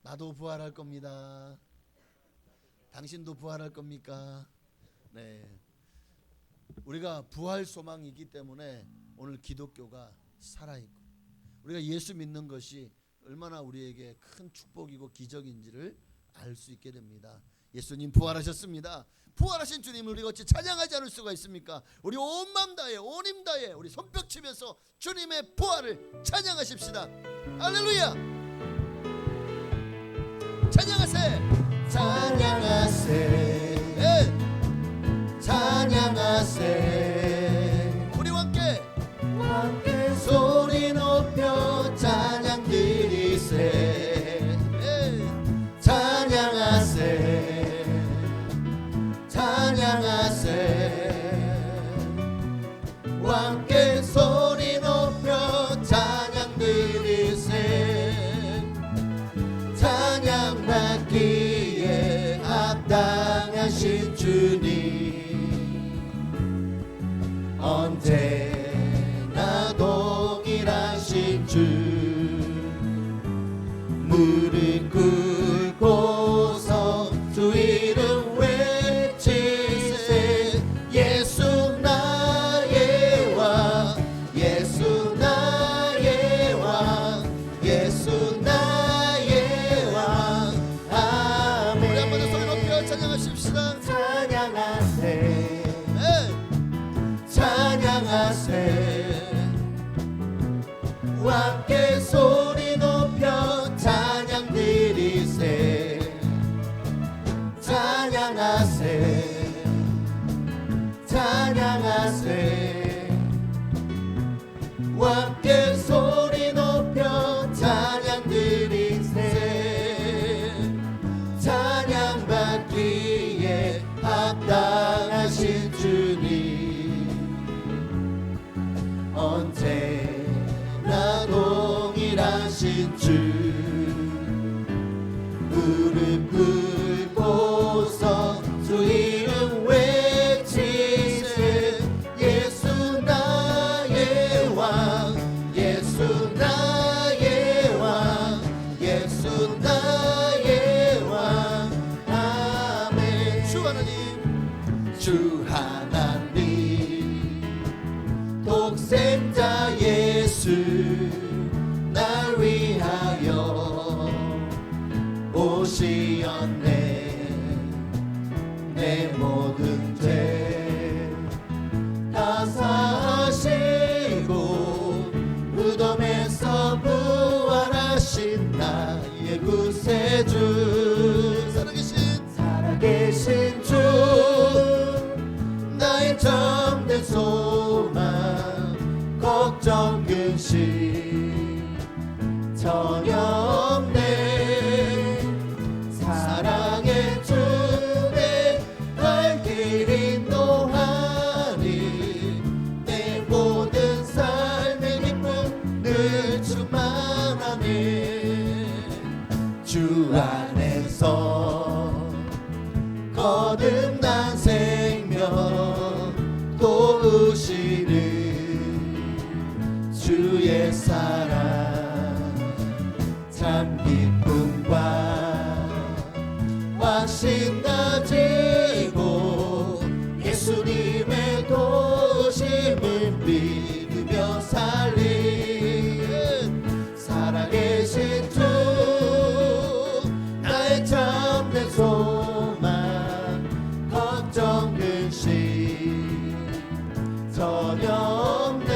나도 부활할 겁니다. 당신도 부활할 겁니까? 네. 우리가 부활 소망이기 때문에 오늘 기독교가 살아있고 우리가 예수 믿는 것이 얼마나 우리에게 큰 축복이고 기적인지를 알 수 있게 됩니다. 예수님 부활하셨습니다. 부활하신 주님을 우리가 어찌 찬양하지 않을 수가 있습니까? 우리 온 마음 다해 온 힘 다해 우리 손뼉 치면서 주님의 부활을 찬양하십시다. 할렐루야. 찬양하세. 찬양하세. 네. 찬양하세. 우리 함께 소리 높여 찬양 드리세. 네. 찬양하세. 찬양하세. 함께 소리 높여 찬양 드리세. 찬양 받기에 합당하신 주님 언제나 동일하신 주 무릎 꿇고서 주 이름 외치세. 예수 나의 왕 예수 나의 왕 예수 나의 왕. 아멘. 우리 한번 더 소리 높여 찬양하십시다. 찬양하세. 찬양하세. 함께 소리 높여 찬양 드리세. 찬양하세. 찬양하세. 함께 소리 높여 찬양 드리세. 찬양 받기에 합당하신 주님 언제나 동일하신 주 무릎 꿇고서 주 이름 외치세. 예수 나의 왕 예수 나의 왕 예수 나의 왕. 아멘. 주 하나님 주 하나님 독생자 예수 날 위하여 오시었네. 내 모든 죄 다 사하시고 무덤에서 부활하신 나의 구세주 살아계신 주 나의 참된 소망 걱정 근심 전혀 없네. 사랑의 주내 갈 길이 노하니 내 모든 삶의 기쁨 늘 충만하네. 주 안에서 거듭난 생명 또 우시는 주의 사랑 참 기쁨과 확신 가지고 예수님의 도심을 믿으며 살린 살아계신 주 나의 참된 소망 걱정 근심 전혀 없네.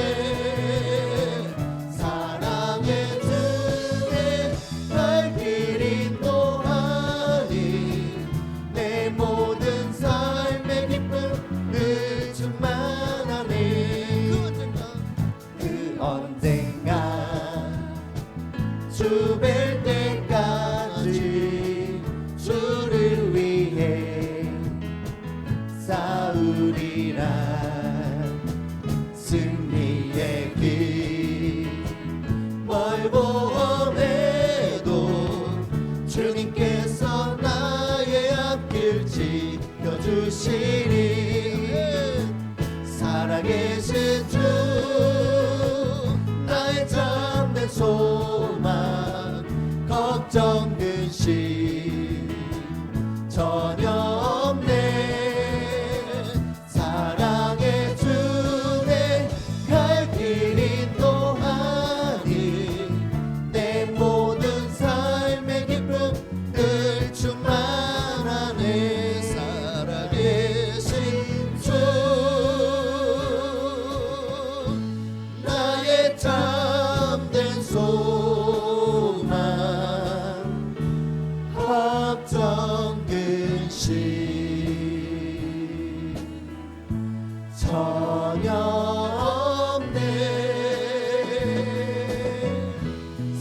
사랑의 주의 갈 길이 노하니 내 모든 삶의 기쁨 늘 충만하네. 그 언젠가 주 뵐 때까지 주를 위해 싸우리라. 승리의 길 멀고 험해도 주님께서 나의 앞길 지켜주시리. 살아계신 주 나의 참된 소망 걱정 걱정 근심 전혀 없네. 사랑의 주내 갈 길 인도하니 내 모든 삶의 기쁨 늘 충만하네. 살아계신 주 나의 참된 소망 걱정 근심 전혀 없네.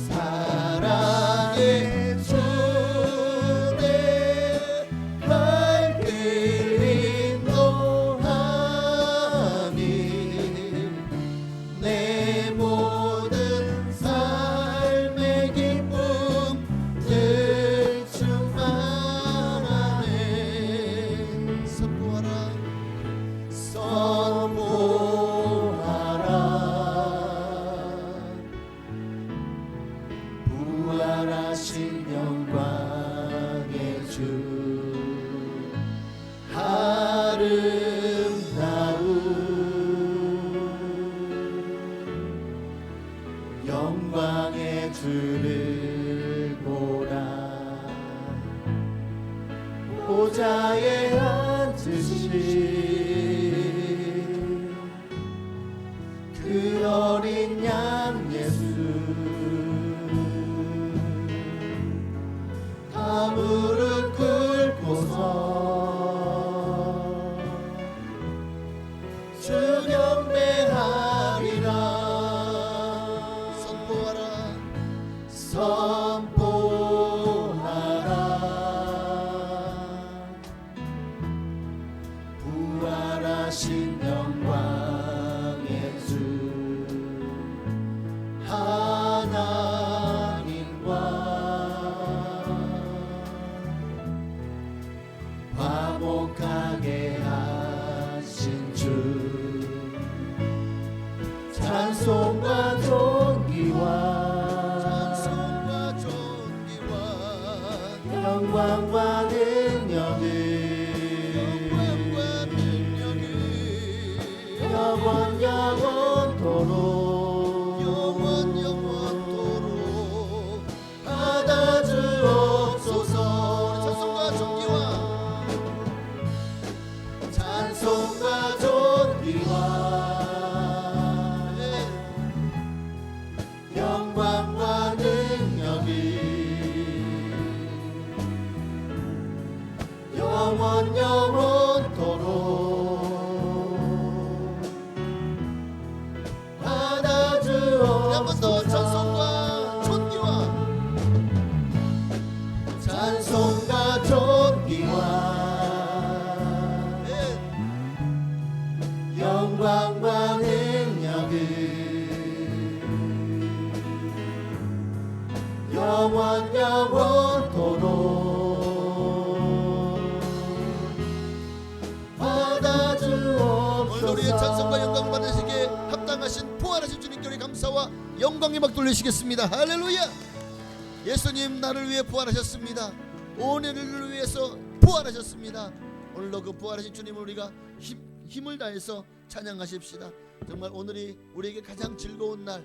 사랑의 주내 갈 길 인도하니 내 모든 삶의 기쁨 늘 충만하네. 선포하라 부활하신 영광의 주 아름다운 영광의 주를 보라. 보좌에 앉으신 그 어린 양 예수 다 무릎 꿇고서 주 경배하리라. 선포하라 선포하라. 부활하신 영광의 주 하나님과 화목하게 하신 주 찬송과 존귀와 찬송과 존귀와 영광과 능력을 영원 영원토록 받아주옵소서. 찬송과 존귀와 영광과 능력을 영원 영원토록 한 번 더 찬송과 존귀와 찬송과 존귀와 영광과 능력을 영원 영원토록 받아주옵소서. 오늘 우리의 찬송과 영광 받으시기에 합당하신 부활하신 주님께 우리 감사와 영광의 막 돌리시겠습니다. 할렐루야. 예수님 나를 위해 부활하셨습니다. 온 인류를 위해서 부활하셨습니다. 오늘도 그 부활하신 주님을 우리가 힘을 다해서 찬양하십시다. 정말 오늘이 우리에게 가장 즐거운 날,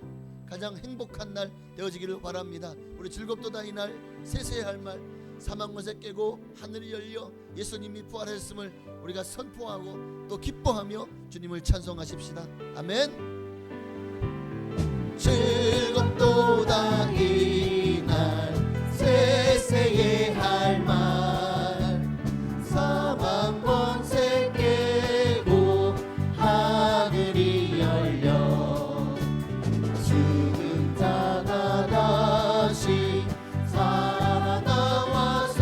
가장 행복한 날 되어지기를 바랍니다. 우리 즐겁도다 이 날 세세해야 할 말, 사망못에 깨고 하늘이 열려 예수님이 부활하셨음을 우리가 선포하고 또 기뻐하며 주님을 찬송하십시다. 아멘. 즐겁도다 이날 세세해야 할 말, 사망 권세 깨고 하늘이 열려 죽은 자가 다시 살아나와서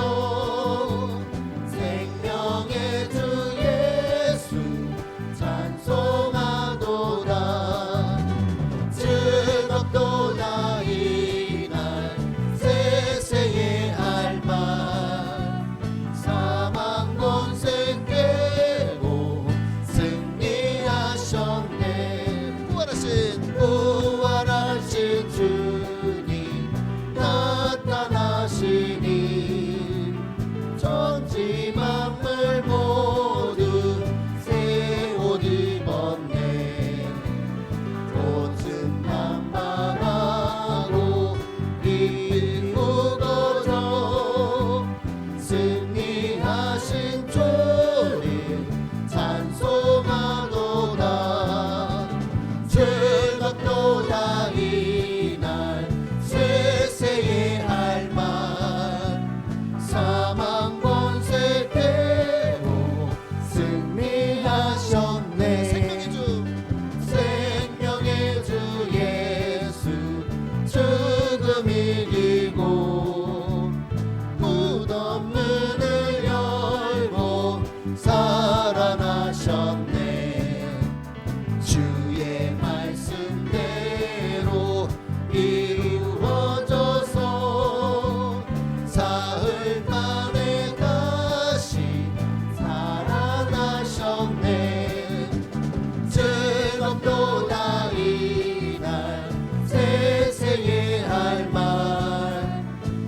생명의 주 예수 찬송하도다. 즐겁도다 이날 하시니 천지 만물 모두 새 옷 입었네. 꽃은 만방하고 잎이 우거져 승리하신 주님 찬송하도다. 즐겁도다 이날 세세의 할만 사망 권세 깨고 승리하셨네. 생명의 주 예수 죽음 이기고 무덤 문을 열고 살아나셨네. 주의 말씀대로 이루어져서 사흘 만에 다시 살아나셨네. 즐겁도다 이날 세세의 할말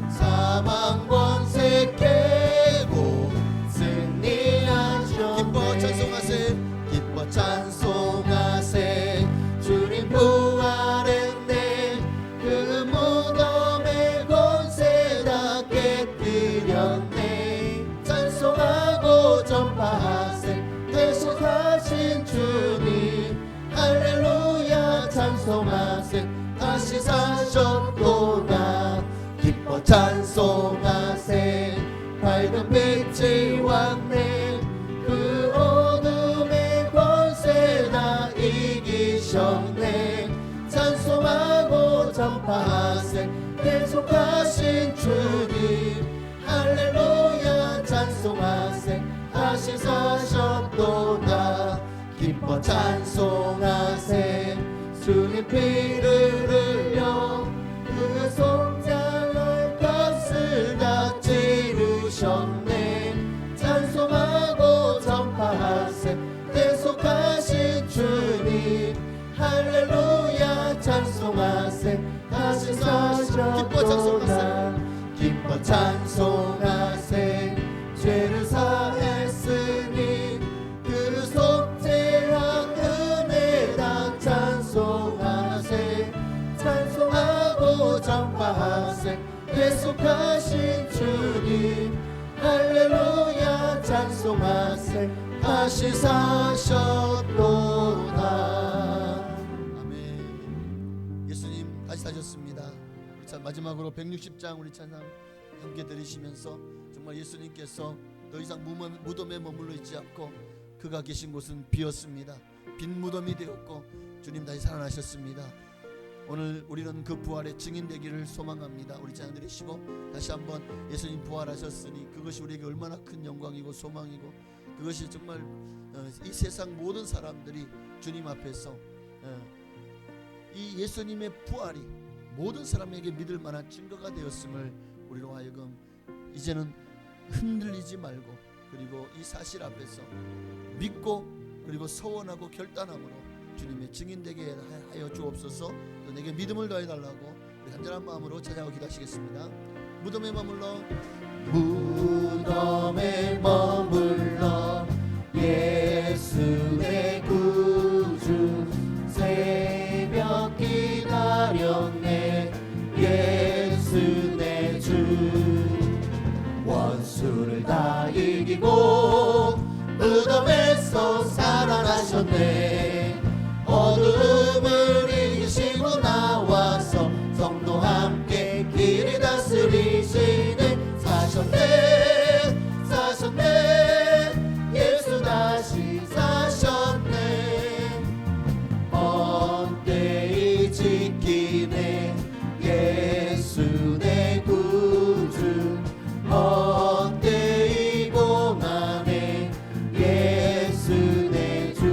사망 권세 깨고 승리하셨네. 기뻐 찬송하세 기뻐 찬송하세 주님 부활했네. 그 무덤의 권세 다 깨뜨렸네. 찬송하고 전파하세 대속하신 주님 할렐루야 찬송하세 다시 사셨도다. 기뻐 찬송하세 밝은 빛이 왔네. 그 어둠의 권세 다 이기셨네. 찬송하고 전파하세 계속하신 주님 할렐루야 찬송하세 다시 사셨도다. 기뻐 찬송하세 주님 피를 흘려 그 속량의 값을 다 치르셨네. 찬송하고 전파하세 계속하신 주님 할렐루야 찬송하세 다시 사셨도다. 기뻐 찬송하세 죄를 사했으니 그 속죄한 은혜 다 찬송하세. 찬송하고 전파하세 계속하신 주님 할렐루야 찬송하세 다시 사셨도다. 아멘. 예수님 다시 사셨습니다. 자, 마지막으로 160장 우리 찬양 함께 들으시면서 정말 예수님께서 더 이상 무덤에 머물러 있지 않고 그가 계신 곳은 비었습니다. 빈 무덤이 되었고 주님 다시 살아나셨습니다. 오늘 우리는 그 부활의 증인되기를 소망합니다. 우리 찬양 들으시고 다시 한번 예수님 부활하셨으니 그것이 우리에게 얼마나 큰 영광이고 소망이고 그것이 정말 이 세상 모든 사람들이 주님 앞에서 이 예수님의 부활이 모든 사람에게 믿을 만한 증거가 되었음을 우리로 하여금 이제는 흔들리지 말고 그리고 이 사실 앞에서 믿고 그리고 서원하고 결단함으로 주님의 증인되게 하여 주옵소서. 또 내게 믿음을 더해달라고 우리 간절한 마음으로 찬양하고 기도하시겠습니다. 무덤에 머물러 무덤에 머물러 예수 내 구주 새벽 기다렸네. 예수 내 주 원수를 다 이기고 무덤에서 살아나셨네. 어둠을 이기시고 나와서 성도 함께 길이 다스리시네. 사셨네 사셨네 예수 다시 사셨네. 언때이 지키네 예수 내 구주 언때이 공하네 예수 내 주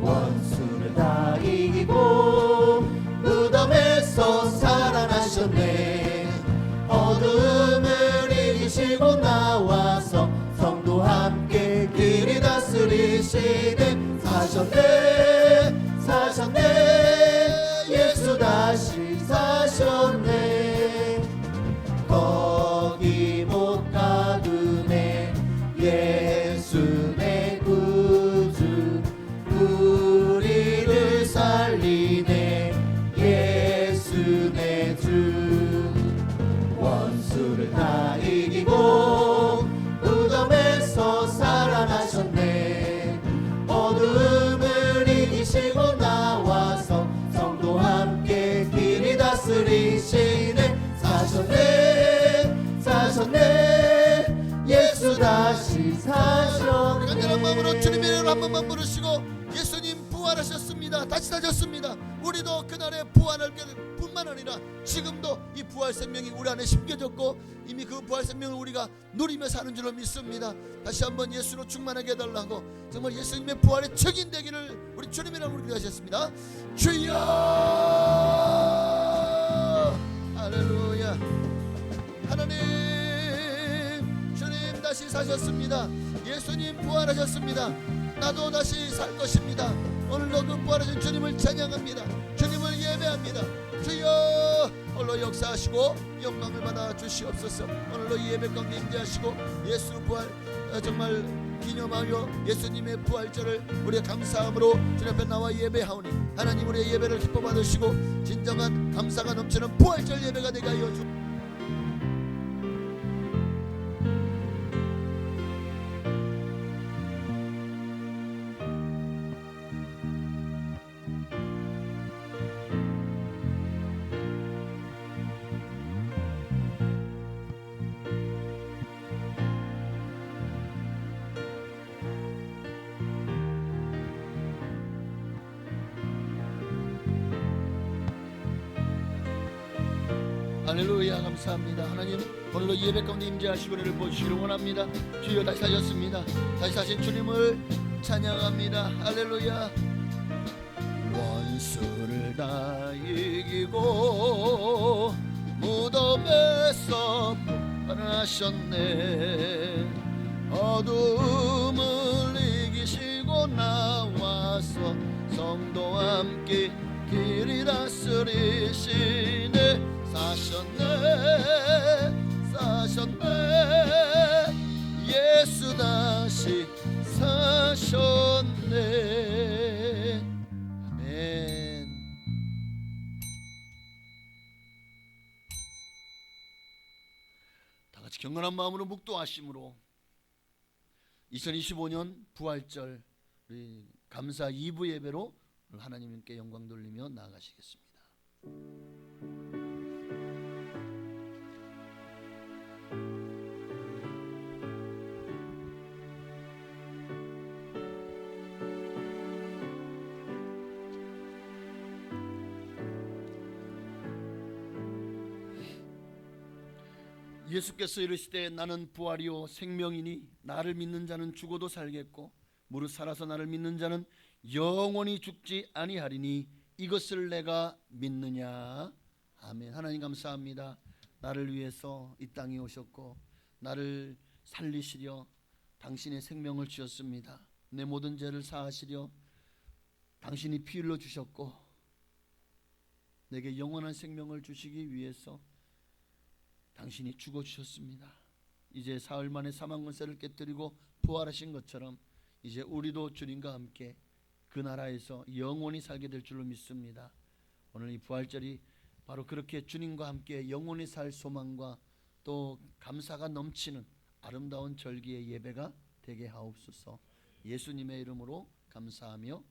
원수를 다 이기고 무덤에서 살아나셨네. 어둠을 이기시고 나와서 성도 함께 길이 다스리시네. 사셨네 사셨네 예수 다시 사셨네. 거기 못 가두네. 예수 내 구주 우리를 살리네. 예수 내 주 원수를 다 이기고 무덤에서 살아나셨네. 어둠을 이기시고 나와서 성도 함께 길이 다스리시네. 사셨네 예수 다시 사셨네. 간절한 마음으로 주님의 이름을 한 번만 부르시고 예수님 부활하셨습니다. 다시 사셨습니다. 우리도 그날의 부활할 뿐만 아니라 지금도 이 부활 생명이 우리 안에 심겨졌고 이미 그 부활 생명을 우리가 누리며 사는 줄로 믿습니다. 다시 한번 예수로 충만하게 해달라고 정말 예수님의 부활의 증인 되기를 우리 주님의 이름으로 기도하셨습니다. 주여 할렐루야. 하나님 주님 다시 사셨습니다. 예수님 부활하셨습니다. 나도 다시 살 것입니다. 오늘도 그 부활하신 주님을 찬양합니다. 주님을 예배합니다. 주여 홀로 역사하시고 영광을 받아 주시옵소서. 오늘도 이 예배 가운데 임재하시고 예수 부활 정말 기념하여 예수님의 부활절을 우리가 감사함으로 주님 앞에 나와 예배하오니 하나님 우리의 예배를 기뻐 받으시고 진정한 감사가 넘치는 부활절 예배가 되게 하여 주. 할렐루야. 감사합니다. 하나님 오늘도 예배 가운데 임재하시고 우리를 보시기를 원합니다. 주여 다시 사셨습니다. 다시 사신 주님을 찬양합니다. 할렐루야. 원수를 다 이기고 무덤에서 부활하셨네. 어둠을 이기시고 나와서 성도와 함께 길이 다스리시네. 사셨네 예수 다시 사셨네. 아멘. 다같이 경건한 마음으로 묵도하심으로 2025년 부활절 우리 감사 2부 예배로 하나님께 영광 돌리며 나아가시겠습니다. 예수께서 이르시되 나는 부활이요 생명이니 나를 믿는 자는 죽어도 살겠고 무릇 살아서 나를 믿는 자는 영원히 죽지 아니하리니 이것을 내가 믿느냐. 아멘. 하나님 감사합니다. 나를 위해서 이 땅에 오셨고 나를 살리시려 당신의 생명을 주셨습니다. 내 모든 죄를 사하시려 당신이 피 흘려 주셨고 내게 영원한 생명을 주시기 위해서 당신이 죽어주셨습니다. 이제 사흘 만에 사망 권세를 깨뜨리고 부활하신 것처럼 이제 우리도 주님과 함께 그 나라에서 영원히 살게 될 줄로 믿습니다. 오늘 이 부활절이 바로 그렇게 주님과 함께 영원히 살 소망과 또 감사가 넘치는 아름다운 절기의 예배가 되게 하옵소서. 예수님의 이름으로 감사하며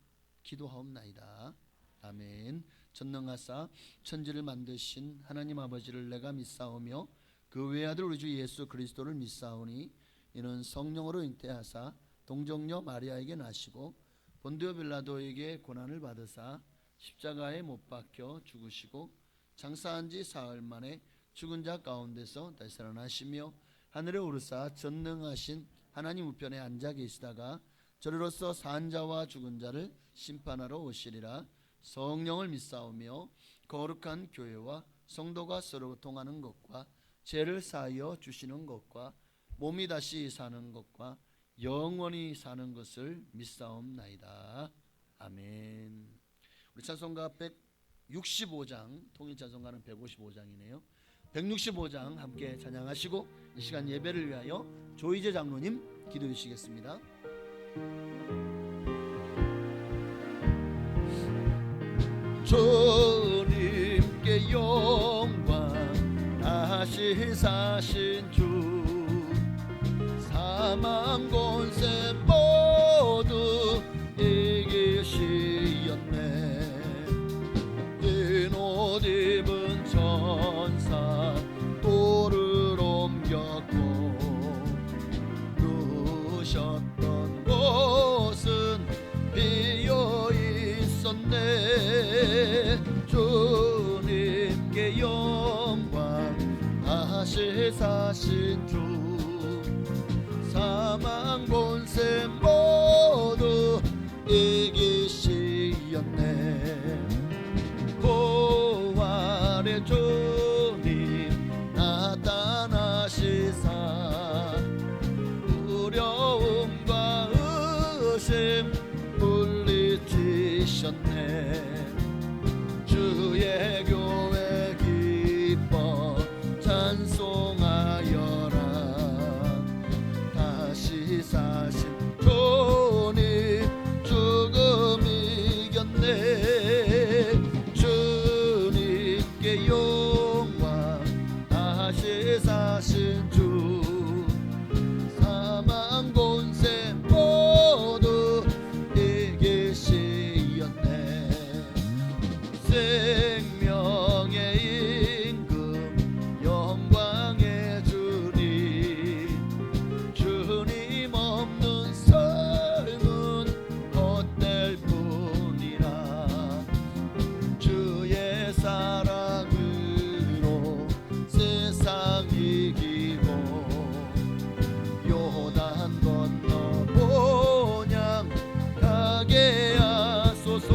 기도하옵나이다. 아멘. 전능하사 천지를 만드신 하나님 아버지를 내가 믿사오며 그 외아들 우리 주 예수 그리스도를 믿사오니 이는 성령으로 잉태하사 동정녀 마리아에게 나시고 본디오 빌라도에게 고난을 받으사 십자가에 못 박혀 죽으시고 장사한 지 사흘 만에 죽은 자 가운데서 다시 살아나시며 하늘에 오르사 전능하신 하나님 우편에 앉아 계시다가 저리로서 산 자와 죽은 자를 심판하러 오시리라. 성령을 믿사오며 거룩한 교회와 성도가 서로 통하는 것과 죄를 사하여 주시는 것과 몸이 다시 사는 것과 영원히 사는 것을 믿사옵나이다. 아멘. 우리 찬송가 165장, 통일 찬송가는 155장이네요. 165장 함께 찬양하시고 이 시간 예배를 위하여 조이제 장로님 기도해 주시겠습니다. 주님께 영광, 다시 사신 주, 사망 권세 모두 이기시었네. 흰 옷 입은 천사 돌을 옮겼고, 누우셨던 곳은 비어 있었네. 주님께 영광, 다시 사신 주, 사망 권세 모두 이기시었네. 부활의 주님 나타나시사, 두려움과 의심 물리치셨네. 주의 교회 기뻐 찬송하여라. 다시 사신 주님 죽음 이겼네. 주님께 영광, 다시 사신 주, 사망 권세 모두 이기시었네. 생명의 임금 영광의 주님, 주님 없는 삶은 헛될 뿐이라. 주의 사랑으로 세상 이기고, 요단 건너 본향 가게 하소서.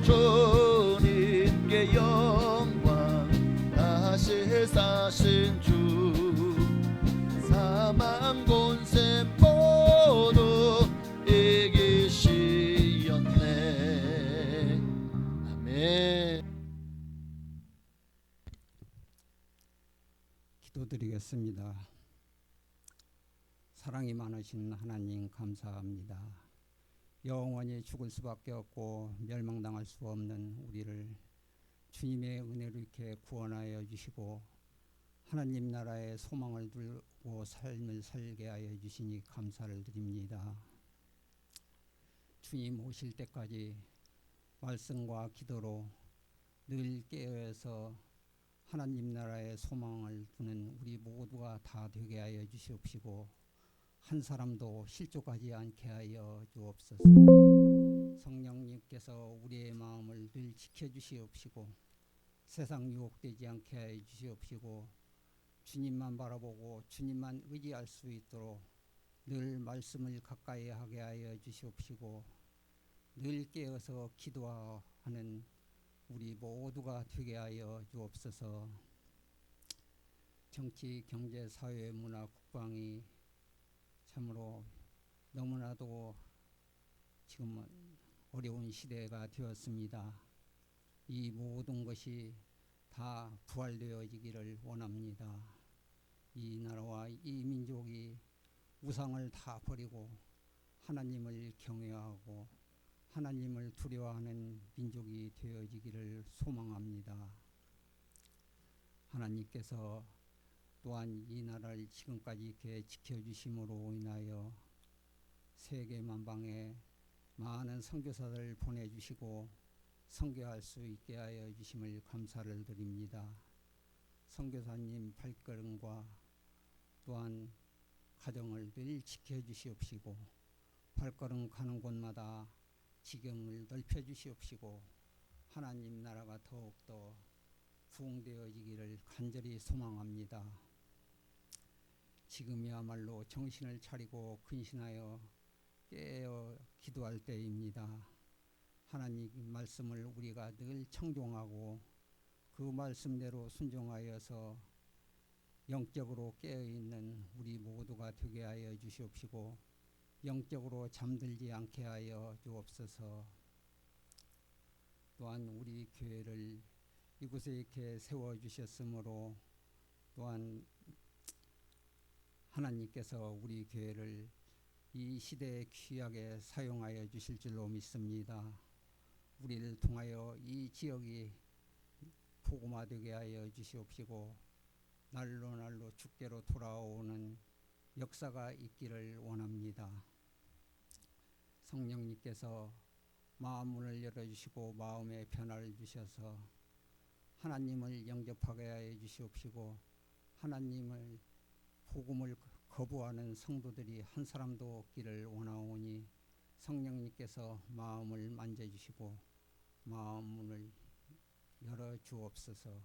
주님께 영광, 다시 사신 주, 사망 권세 모두 이기시었네. 아멘. 기도드리겠습니다. 사랑이 많으신 하나님 감사합니다. 영원히 죽을 수밖에 없고 멸망당할 수 없는 우리를 주님의 은혜로 이렇게 구원하여 주시고, 하나님 나라의 소망을 두고 삶을 살게 하여 주시니 감사를 드립니다. 주님 오실 때까지 말씀과 기도로 늘 깨어서 하나님 나라의 소망을 두는 우리 모두가 다 되게 하여 주시옵시고, 한 사람도 실족하지 않게 하여 주옵소서. 성령님께서 우리의 마음을 늘 지켜주시옵시고, 세상 유혹되지 않게 하여 주시옵시고, 주님만 바라보고 주님만 의지할 수 있도록 늘 말씀을 가까이 하게 하여 주시옵시고, 늘 깨어서 기도하는 우리 모두가 되게 하여 주옵소서. 정치, 경제, 사회, 문화, 국방이 참으로 너무나도 지금은 어려운 시대가 되었습니다. 이 모든 것이 다 부활되어지기를 원합니다. 이 나라와 이 민족이 우상을 다 버리고 하나님을 경외하고 하나님을 두려워하는 민족이 되어지기를 소망합니다. 하나님께서 또한 이 나라를 지금까지 이렇게 지켜주심으로 인하여 세계 만방에 많은 선교사들을 보내주시고 선교할 수 있게 하여 주심을 감사를 드립니다. 선교사님 발걸음과 또한 가정을 늘 지켜주시옵시고, 발걸음 가는 곳마다 지경을 넓혀주시옵시고, 하나님 나라가 더욱더 부흥되어지기를 간절히 소망합니다. 지금이야말로 정신을 차리고 근신하여 깨어 기도할 때입니다. 하나님 말씀을 우리가 늘 청종하고 그 말씀대로 순종하여서 영적으로 깨어있는 우리 모두가 되게 하여 주시옵시고, 영적으로 잠들지 않게 하여 주옵소서. 또한 우리 교회를 이곳에 이렇게 세워주셨으므로 또한 하나님께서 우리 교회를 이 시대에 귀하게 사용하여 주실 줄로 믿습니다. 우리를 통하여 이 지역이 복음화되게 하여 주시옵시고 날로 날로 주께로 돌아오는 역사가 있기를 원합니다. 성령님께서 마음 문을 열어주시고 마음의 변화를 주셔서 하나님을 영접하게 하여 주시옵시고 하나님을 복음을 거부하는 성도들이 한 사람도 없기를 원하오니 성령님께서 마음을 만져주시고 마음 문을 열어 주옵소서.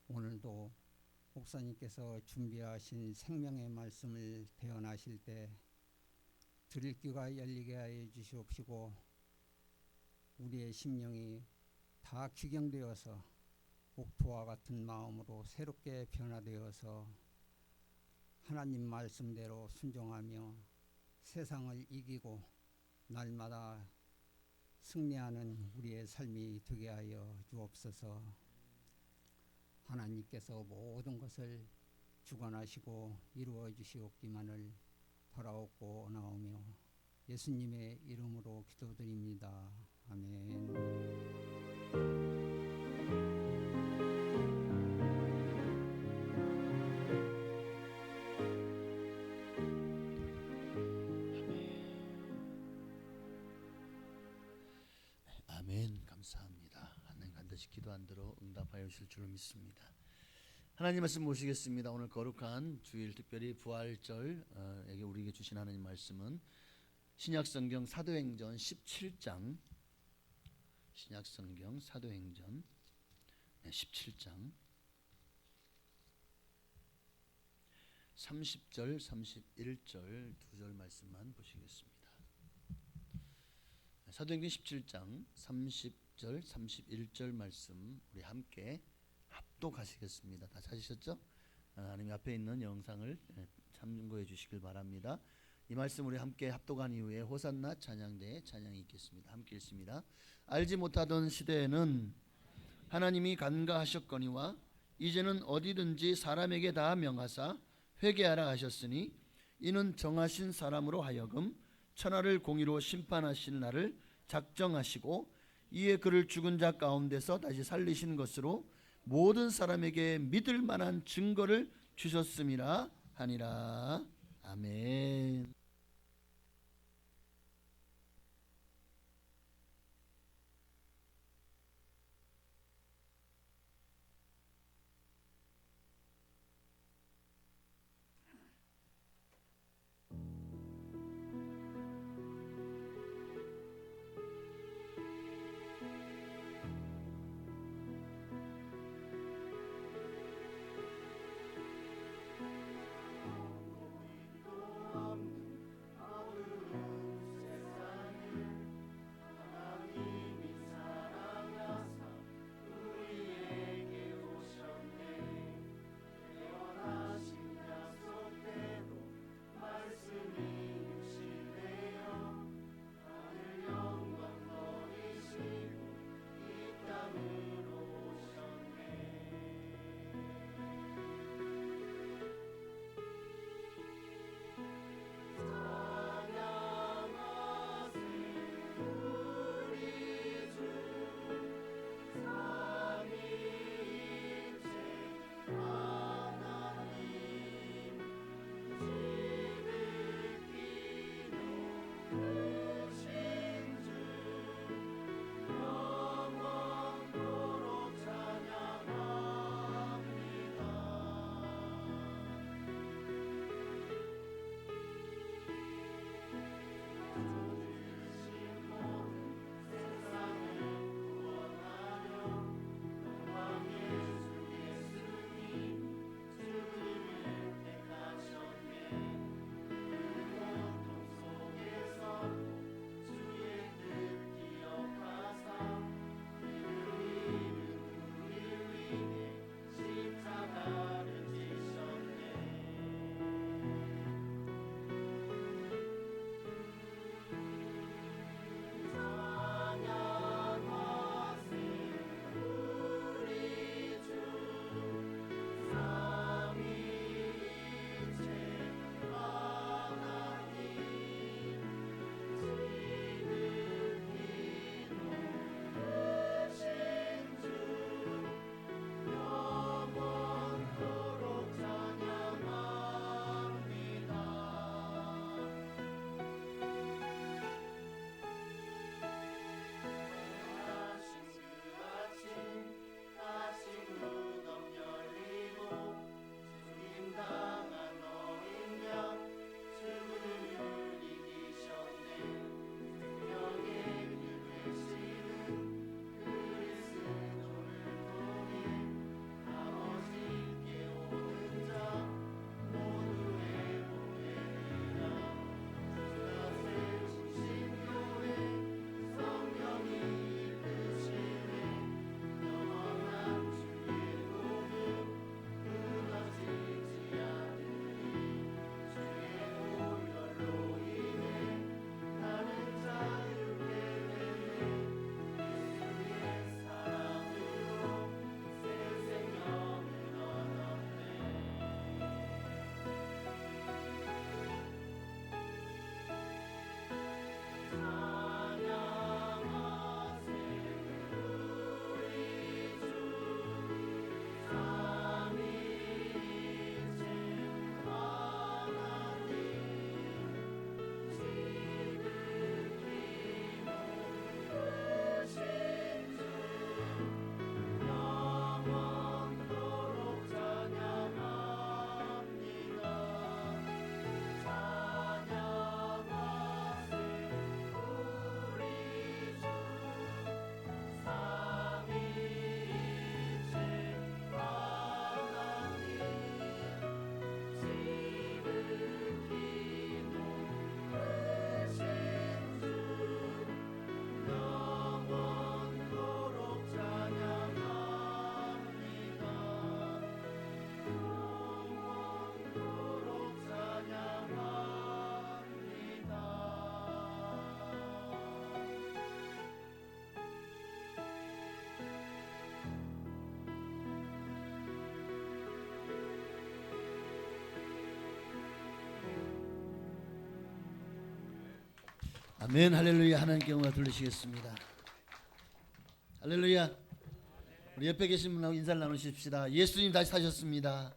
오늘도 목사님께서 준비하신 생명의 말씀을 대언하실 때 들을 귀가 열리게 하여 주시옵시고 우리의 심령이 다 귀경되어서 옥토와 같은 마음으로 새롭게 변화되어서 하나님 말씀대로 순종하며 세상을 이기고 날마다 승리하는 우리의 삶이 되게 하여 주옵소서. 하나님께서 모든 것을 주관하시고 이루어 주시옵기만을 바라옵고 나오며 예수님의 이름으로 기도드립니다. 아멘. 아멘. 감사합니다. 하나님 반드시 기도한 대로 응답하여 주실 줄로 믿습니다. 하나님 말씀 모시겠습니다. 오늘 거룩한 주일 특별히 부활절에게 우리에게 주신 하나님 말씀은 신약성경 사도행전 17장 신약성경 사도행전 17장 30절 31절 두 절 말씀만 보시겠습니다. 사도행전 17장 30절 31절 말씀 우리 함께 합독하시겠습니다. 다 찾으셨죠? 하나님 앞에 있는 영상을 참고해 주시길 바랍니다. 이 말씀 우리 함께 합독한 이후에 호산나 찬양대의 찬양이 있겠습니다. 함께 읽습니다. 알지 못하던 시대에는 하나님이 간과하셨거니와 이제는 어디든지 사람에게 다 명하사 회개하라 하셨으니 이는 정하신 사람으로 하여금 천하를 공의로 심판하실 날을 작정하시고 이에 그를 죽은 자 가운데서 다시 살리신 것으로 모든 사람에게 믿을 만한 증거를 주셨음이라 하니라. 아멘. 아멘. 할렐루야. 하나님께 영광 돌리시겠습니다. 할렐루야. 우리 옆에 계신 분하고 인사를 나누십시다. 예수님 다시 사셨습니다.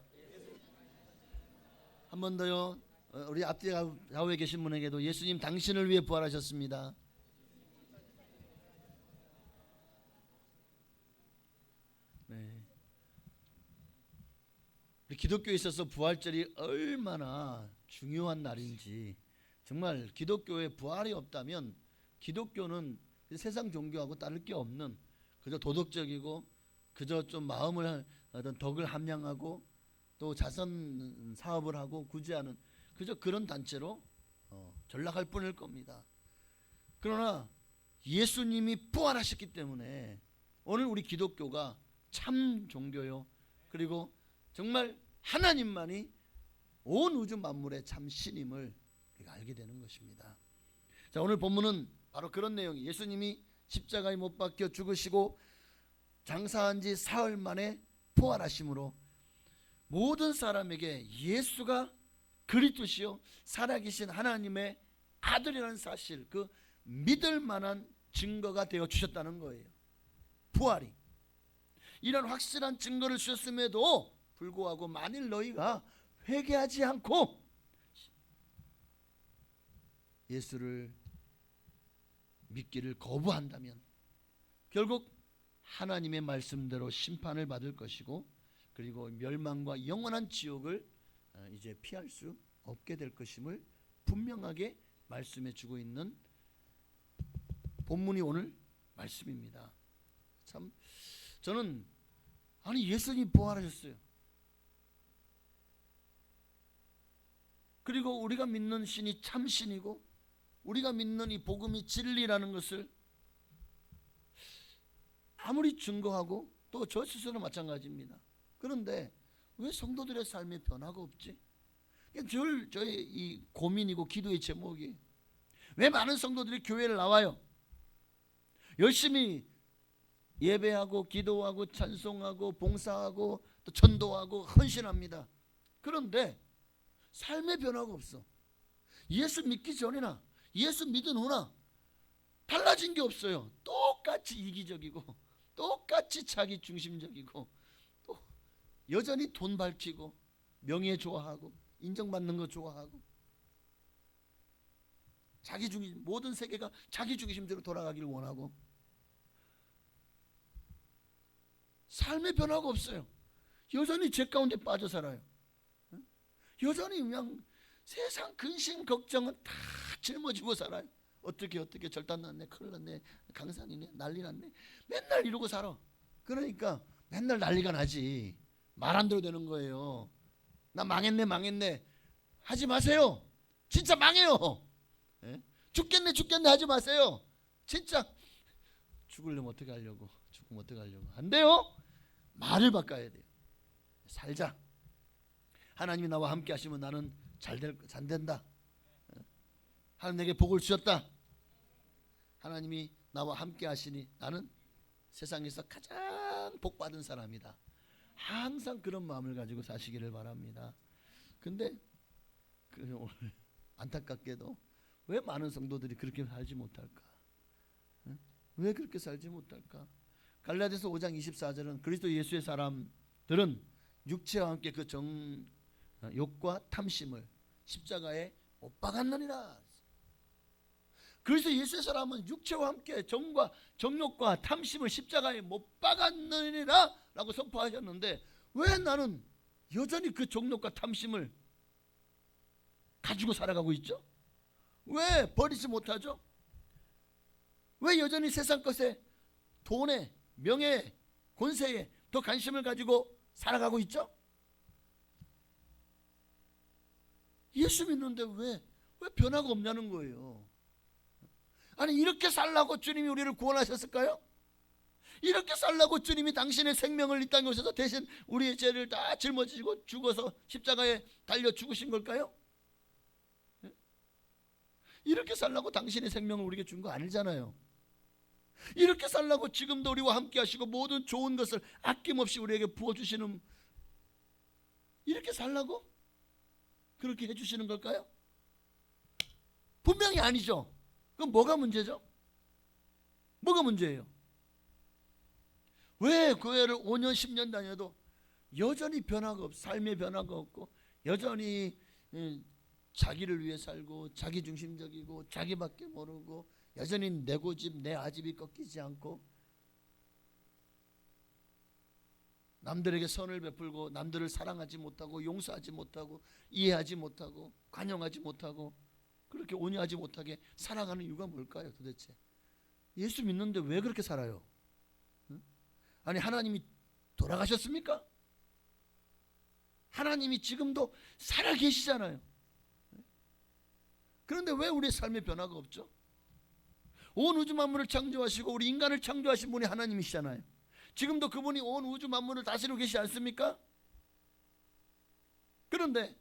한 번 더요. 우리 앞뒤 좌우에 계신 분에게도 예수님 당신을 위해 부활하셨습니다. 네. 우리 기독교에 있어서 부활절이 얼마나 중요한 날인지, 정말 기독교에 부활이 없다면 기독교는 세상 종교하고 다를 게 없는, 그저 도덕적이고 그저 좀 마음을 어떤 덕을 함양하고 또 자선 사업을 하고 구제하는 그저 그런 단체로 전락할 뿐일 겁니다. 그러나 예수님이 부활하셨기 때문에 오늘 우리 기독교가 참 종교요, 그리고 정말 하나님만이 온 우주 만물의 참 신임을 우리가 알게 되는 것입니다. 자, 오늘 본문은 바로 그런 내용이, 예수님이 십자가에 못 박혀 죽으시고 장사한 지 사흘 만에 부활하심으로 모든 사람에게 예수가 그리스도시요 살아계신 하나님의 아들이라는 사실, 그 믿을 만한 증거가 되어 주셨다는 거예요. 부활이 이런 확실한 증거를 주셨음에도 불구하고 만일 너희가 회개하지 않고 예수를 믿기를 거부한다면 결국 하나님의 말씀대로 심판을 받을 것이고, 그리고 멸망과 영원한 지옥을 이제 피할 수 없게 될 것임을 분명하게 말씀해 주고 있는 본문이 오늘 말씀입니다. 참 저는 아니 예수님 부활하셨어요. 그리고 우리가 믿는 신이 참 신이고 우리가 믿는 이 복음이 진리라는 것을 아무리 증거하고 또 저 스스로 마찬가지입니다. 그런데 왜 성도들의 삶에 변화가 없지? 늘 저의 이 고민이고 기도의 제목이, 왜 많은 성도들이 교회를 나와요? 열심히 예배하고 기도하고 찬송하고 봉사하고 또 전도하고 헌신합니다. 그런데 삶의 변화가 없어. 예수 믿기 전이나 예수 믿은 후나 달라진 게 없어요. 똑같이 이기적이고 똑같이 자기 중심적이고 또 여전히 돈 밝히고 명예 좋아하고 인정받는 거 좋아하고 자기 중심, 모든 세계가 자기 중심대로 돌아가기를 원하고 삶의 변화가 없어요. 여전히 죄 가운데 빠져 살아요. 여전히 그냥 세상 근심 걱정은 다 짊어지고 살아요. 어떻게 절단 났네, 큰일 났네, 강산이네, 난리 났네, 맨날 이러고 살아. 그러니까 맨날 난리가 나지. 말 안 들어도 되는 거예요. 나 망했네 하지 마세요. 진짜 망해요. 예? 죽겠네 하지 마세요. 진짜 죽으려면 어떻게 하려고, 죽으면 어떻게 하려고. 안 돼요. 말을 바꿔야 돼요. 살자. 하나님이 나와 함께 하시면 나는 잘 된다. 하나님 내게 복을 주셨다. 하나님이 나와 함께 하시니 나는 세상에서 가장 복 받은 사람이다. 항상 그런 마음을 가지고 사시기를 바랍니다. 근데 오늘 안타깝게도 왜 많은 성도들이 그렇게 살지 못할까? 왜 그렇게 살지 못할까? 갈라디아서 5장 24절은 그리스도 예수의 사람들은 육체와 함께 그 정욕과 탐심을 십자가에 못 박았느니라. 그래서 예수의 사람은 육체와 함께 정욕과 탐심을 십자가에 못 박았느니라 라고 선포하셨는데, 왜 나는 여전히 그 정욕과 탐심을 가지고 살아가고 있죠? 왜 버리지 못하죠? 왜 여전히 세상 것에, 돈에, 명예에, 권세에 더 관심을 가지고 살아가고 있죠? 예수 믿는데 왜 변화가 없냐는 거예요. 아니 이렇게 살라고 주님이 우리를 구원하셨을까요? 이렇게 살라고 주님이 당신의 생명을 이 땅에 오셔서 대신 우리의 죄를 다 짊어지고 죽어서 십자가에 달려 죽으신 걸까요? 이렇게 살라고 당신의 생명을 우리에게 준 거 아니잖아요. 이렇게 살라고 지금도 우리와 함께 하시고 모든 좋은 것을 아낌없이 우리에게 부어주시는, 이렇게 살라고 그렇게 해주시는 걸까요? 분명히 아니죠. 그럼 뭐가 문제죠? 뭐가 문제예요? 왜 교회를 5년 10년 다녀도 여전히 변화가 없고 삶의 변화가 없고 여전히 자기를 위해 살고 자기중심적이고 자기밖에 모르고 여전히 내 고집 내 아집이 꺾이지 않고 남들에게 선을 베풀고 남들을 사랑하지 못하고 용서하지 못하고 이해하지 못하고 관용하지 못하고 그렇게 온유하지 못하게 살아가는 이유가 뭘까요 도대체? 예수 믿는데 왜 그렇게 살아요? 아니 하나님이 돌아가셨습니까? 하나님이 지금도 살아 계시잖아요. 그런데 왜 우리의 삶의 변화가 없죠? 온 우주 만물을 창조하시고 우리 인간을 창조하신 분이 하나님이시잖아요. 지금도 그분이 온 우주 만물을 다스리고 계시지 않습니까? 그런데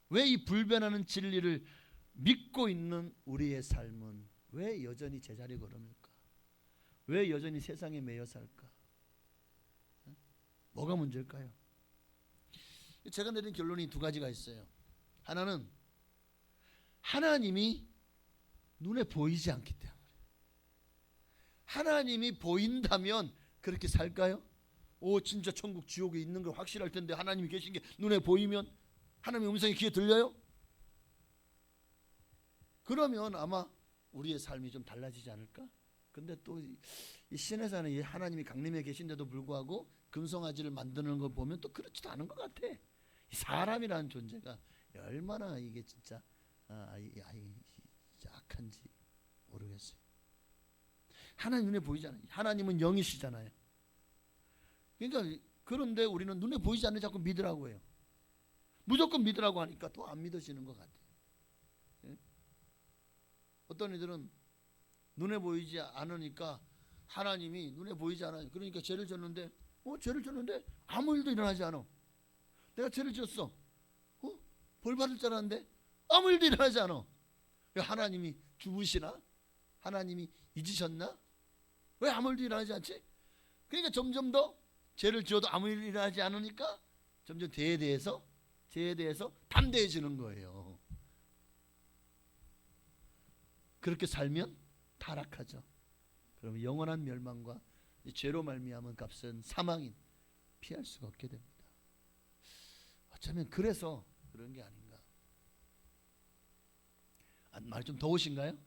왜 이 불변하는 진리를 믿고 있는 우리의 삶은 왜 여전히 제자리 걸음일까? 왜 여전히 세상에 매여 살까? 뭐가 문제일까요? 제가 내린 결론이 두 가지가 있어요. 하나는 하나님이 눈에 보이지 않기 때문에. 하나님이 보인다면 그렇게 살까요? 오 진짜 천국 지옥에 있는 거 확실할 텐데 하나님이 계신 게 눈에 보이면 하나님의 음성이 귀에 들려요? 그러면 아마 우리의 삶이 좀 달라지지 않을까? 근데 또 이 신에서는 이 하나님이 강림에 계신데도 불구하고 금송아지를 만드는 걸 보면 또 그렇지도 않은 것 같아. 이 사람이라는 존재가 얼마나 이게 진짜 악한지 모르겠어요. 하나님 눈에 보이잖아요. 하나님은 영이시잖아요. 그러니까 그런데 우리는 눈에 보이지 않는 자꾸 믿으라고 해요. 무조건 믿으라고 하니까 또 안 믿어지는 것 같아요. 예? 어떤 이들은 눈에 보이지 않으니까 하나님이 눈에 보이지 않아요. 그러니까 죄를 졌는데 죄를 졌는데 아무 일도 일어나지 않아. 내가 죄를 지었어. 벌 받을 줄 알았는데 아무 일도 일어나지 않아. 왜 하나님이 주무시나? 하나님이 잊으셨나? 왜 아무 일도 일어나지 않지? 그러니까 점점 더 죄를 지어도 아무 일도 일어나지 않으니까 점점 죄에 대해서 담대해지는 거예요. 그렇게 살면 타락하죠. 그러면 영원한 멸망과 죄로 말미암은 값은 사망인 피할 수가 없게 됩니다. 어쩌면 그래서 그런 게 아닌가. 말 좀 더우신가요?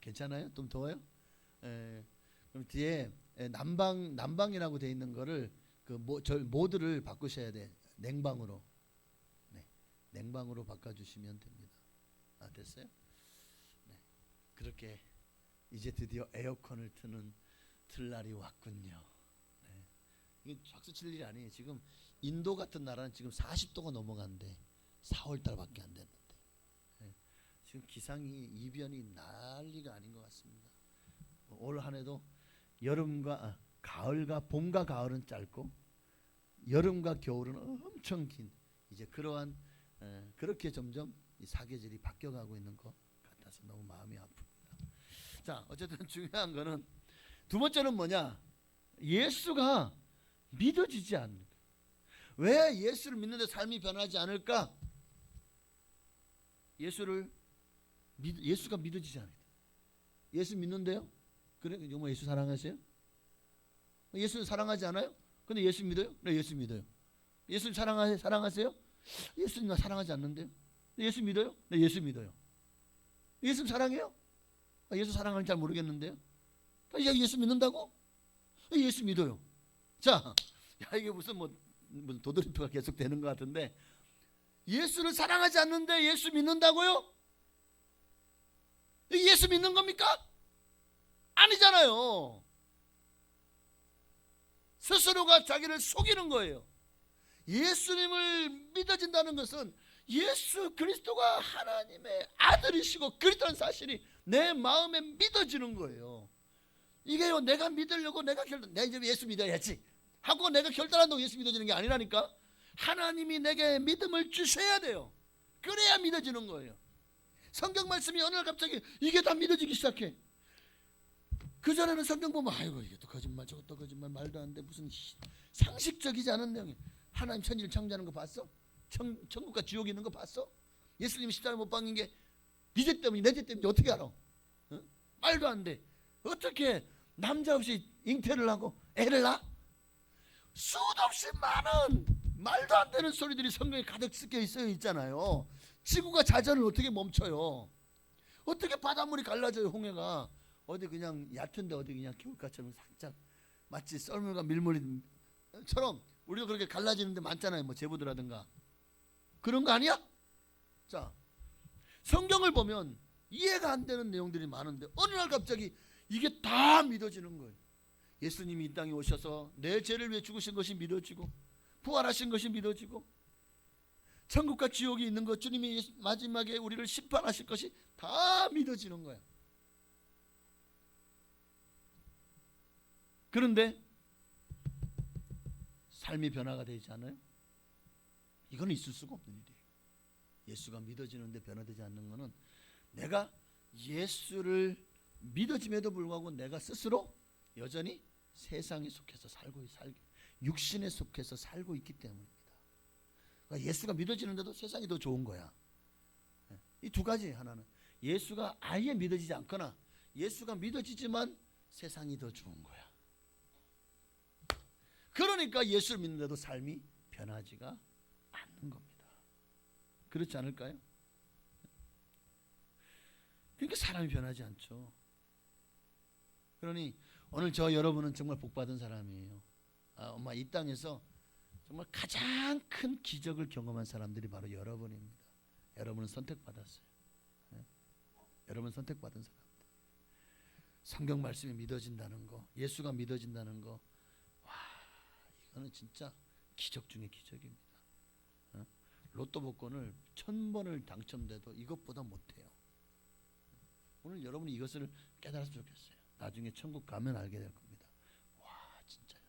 괜찮아요? 좀 더워요? 그럼 뒤에 난방이라고 돼 있는 거를 모드를 바꾸셔야 돼. 냉방으로. 네, 냉방으로 바꿔주시면 됩니다. 됐어요? 네, 그렇게 이제 드디어 에어컨을 틀 날이 왔군요. 네, 이게 박수 칠 일이 아니에요. 지금 인도 같은 나라는 지금 40도가 넘어간대. 4월 달밖에 안 됐는데. 네, 지금 기상이 이변이 난리가 아닌 것 같습니다. 올 한 해도 가을과 봄과 가을은 짧고 여름과 겨울은 엄청 긴 이제 그러한 그렇게 점점 이 사계절이 바뀌어가고 있는 것 같아서 너무 마음이 아픕니다. 자, 어쨌든 중요한 거는 두 번째는 뭐냐? 예수가 믿어지지 않는 거예요. 왜 예수를 믿는데 삶이 변하지 않을까? 예수가 믿어지지 않아요. 예수 믿는데요? 그래? 정말 예수 사랑하세요? 예수 사랑하지 않아요? 근데 예수 믿어요? 네, 예수 믿어요. 예수 사랑하세요? 예수님 사랑하지 않는데요? 예수 믿어요? 네, 예수 믿어요. 예수 사랑해요? 예수 사랑하는지 잘 모르겠는데요? 예수 믿는다고? 예수 믿어요. 자, 이게 무슨 도돌이표가 계속 되는 것 같은데 예수를 사랑하지 않는데 예수 믿는다고요? 예수 믿는 겁니까? 아니잖아요. 스스로가 자기를 속이는 거예요. 예수님을 믿어진다는 것은 예수 그리스도가 하나님의 아들이시고 그리스도라는 사실이 내 마음에 믿어지는 거예요. 이게요, 내가 믿으려고 내가 이제 예수 믿어야지 하고 내가 결단한다고 예수 믿어지는 게 아니라니까. 하나님이 내게 믿음을 주셔야 돼요. 그래야 믿어지는 거예요. 성경 말씀이 어느 날 갑자기 이게 다 믿어지기 시작해. 그전에는 성경 보면 아이고 이게 또 거짓말 저것도 거짓말 말도 안 돼 무슨 상식적이지 않은 내용이. 하나님 천지를 창조하는 거 봤어? 천국과 지옥이 있는 거 봤어? 예수님이 십자가에 못 박힌 게 네 죄 때문에 내 죄 때문에 어떻게 알아? 어? 말도 안 돼. 어떻게 남자 없이 잉태를 하고 애를 낳아? 수도 없이 많은 말도 안 되는 소리들이 성경에 가득 섞여 있잖아요. 지구가 자전을 어떻게 멈춰요? 어떻게 바닷물이 갈라져요? 홍해가 어디 그냥 얕은데 어디 그냥 개울가처럼 살짝 마치 썰물과 밀물처럼 우리가 그렇게 갈라지는 데 많잖아요. 뭐 제부도라든가 그런 거 아니야? 자, 성경을 보면 이해가 안 되는 내용들이 많은데 어느 날 갑자기 이게 다 믿어지는 거예요. 예수님이 이 땅에 오셔서 내 죄를 위해 죽으신 것이 믿어지고 부활하신 것이 믿어지고 천국과 지옥이 있는 것, 주님이 마지막에 우리를 심판하실 것이 다 믿어지는 거야. 그런데 삶이 변화가 되지 않아요? 이건 있을 수가 없는 일이에요. 예수가 믿어지는데 변화되지 않는 것은 내가 예수를 믿어짐에도 불구하고 내가 스스로 여전히 세상에 속해서 살고 육신에 속해서 살고 있기 때문입니다. 그러니까 예수가 믿어지는데도 세상이 더 좋은 거야. 이 두 가지. 하나는 예수가 아예 믿어지지 않거나 예수가 믿어지지만 세상이 더 좋은 거야. 그러니까 예수를 믿는데도 삶이 변하지가 않는 겁니다. 그렇지 않을까요? 그러니까 사람이 변하지 않죠. 그러니 오늘 저 여러분은 정말 복받은 사람이에요. 엄마 이 땅에서 정말 가장 큰 기적을 경험한 사람들이 바로 여러분입니다. 여러분은 선택받았어요. 네? 여러분 선택받은 사람들. 성경 말씀이 믿어진다는 거, 예수가 믿어진다는 거, 와, 이거는 진짜 기적 중에 기적입니다. 로또 복권을 1000번을 당첨돼도 이것보다 못해요. 오늘 여러분이 이것을 깨달았으면 좋겠어요. 나중에 천국 가면 알게 될 겁니다. 와, 진짜였네.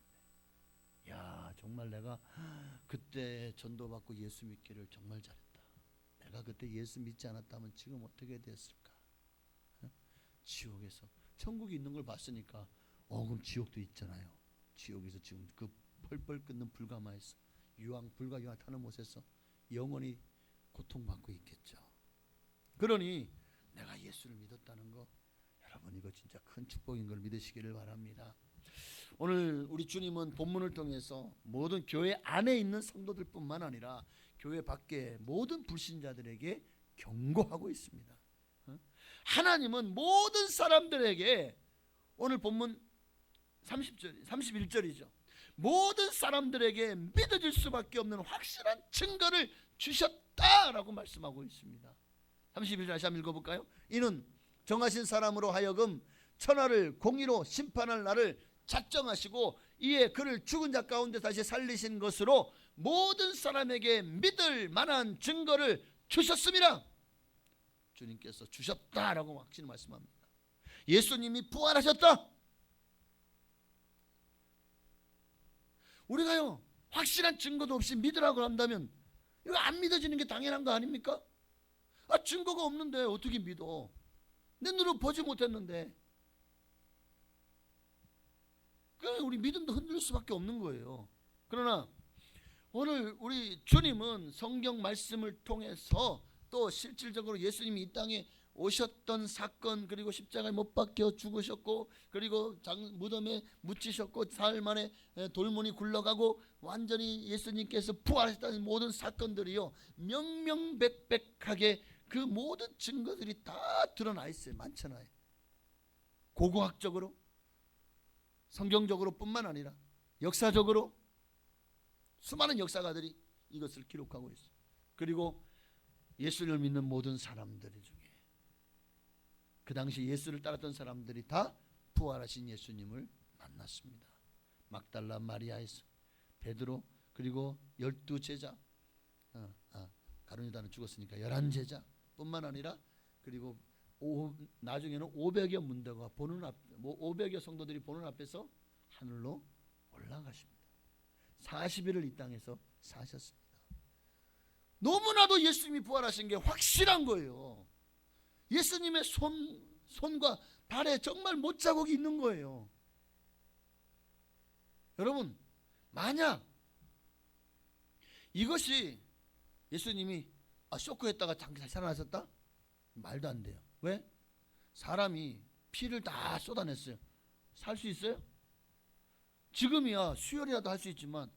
야, 정말 내가 그때 전도받고 예수 믿기를 정말 잘했다. 내가 그때 예수 믿지 않았다면 지금 어떻게 됐을까? 지옥에서 천국이 있는 걸 봤으니까 그럼 지옥도 있잖아요. 지옥에서 지금 그 펄펄 끓는 불가마에서 불과 유황 타는 못에서 영원히 고통받고 있겠죠. 그러니 내가 예수를 믿었다는 거, 여러분 이거 진짜 큰 축복인 걸 믿으시기를 바랍니다. 오늘 우리 주님은 본문을 통해서 모든 교회 안에 있는 성도들 뿐만 아니라 교회 밖에 모든 불신자들에게 경고하고 있습니다. 하나님은 모든 사람들에게 오늘 본문 31절이죠. 모든 사람들에게 믿어질 수밖에 없는 확실한 증거를 주셨다라고 말씀하고 있습니다. 31절 다시 한번 읽어볼까요? 이는 정하신 사람으로 하여금 천하를 공의로 심판할 날을 작정하시고 이에 그를 죽은 자 가운데 다시 살리신 것으로 모든 사람에게 믿을 만한 증거를 주셨습니다. 주님께서 주셨다라고 확실히 말씀합니다. 예수님이 부활하셨다. 우리가요 확실한 증거도 없이 믿으라고 한다면 이거 안 믿어지는 게 당연한 거 아닙니까? 증거가 없는데 어떻게 믿어? 내 눈으로 보지 못했는데. 그러면 우리 믿음도 흔들릴 수밖에 없는 거예요. 그러나 오늘 우리 주님은 성경 말씀을 통해서 또 실질적으로 예수님이 이 땅에 오셨던 사건, 그리고 십자가에 못 박혀 죽으셨고, 그리고 무덤에 묻히셨고, 사흘 만에 돌문이 굴러가고 완전히 예수님께서 부활하셨다는 모든 사건들이요 명명백백하게 그 모든 증거들이 다 드러나 있어요. 많잖아요. 고고학적으로, 성경적으로 뿐만 아니라 역사적으로 수많은 역사가들이 이것을 기록하고 있어요. 그리고 예수를 믿는 모든 사람들 중에 그 당시 예수를 따랐던 사람들이 다 부활하신 예수님을 만났습니다. 막달라 마리아에서 베드로, 그리고 12제자, 가룟 유다는 죽었으니까 11제자 뿐만 아니라, 그리고 나중에는 500여 문대가 보는 앞, 500여 성도들이 보는 앞에서 하늘로 올라가십니다. 40일을 이 땅에서 사셨습니다. 너무나도 예수님이 부활하신 게 확실한 거예요. 예수님의 손과 발에 정말 못자국이 있는 거예요. 여러분, 만약 이것이 예수님이 쇼크했다가 다시 살아나셨다? 말도 안 돼요. 왜? 사람이 피를 다 쏟아냈어요. 살 수 있어요? 지금이야 수혈이라도 할 수 있지만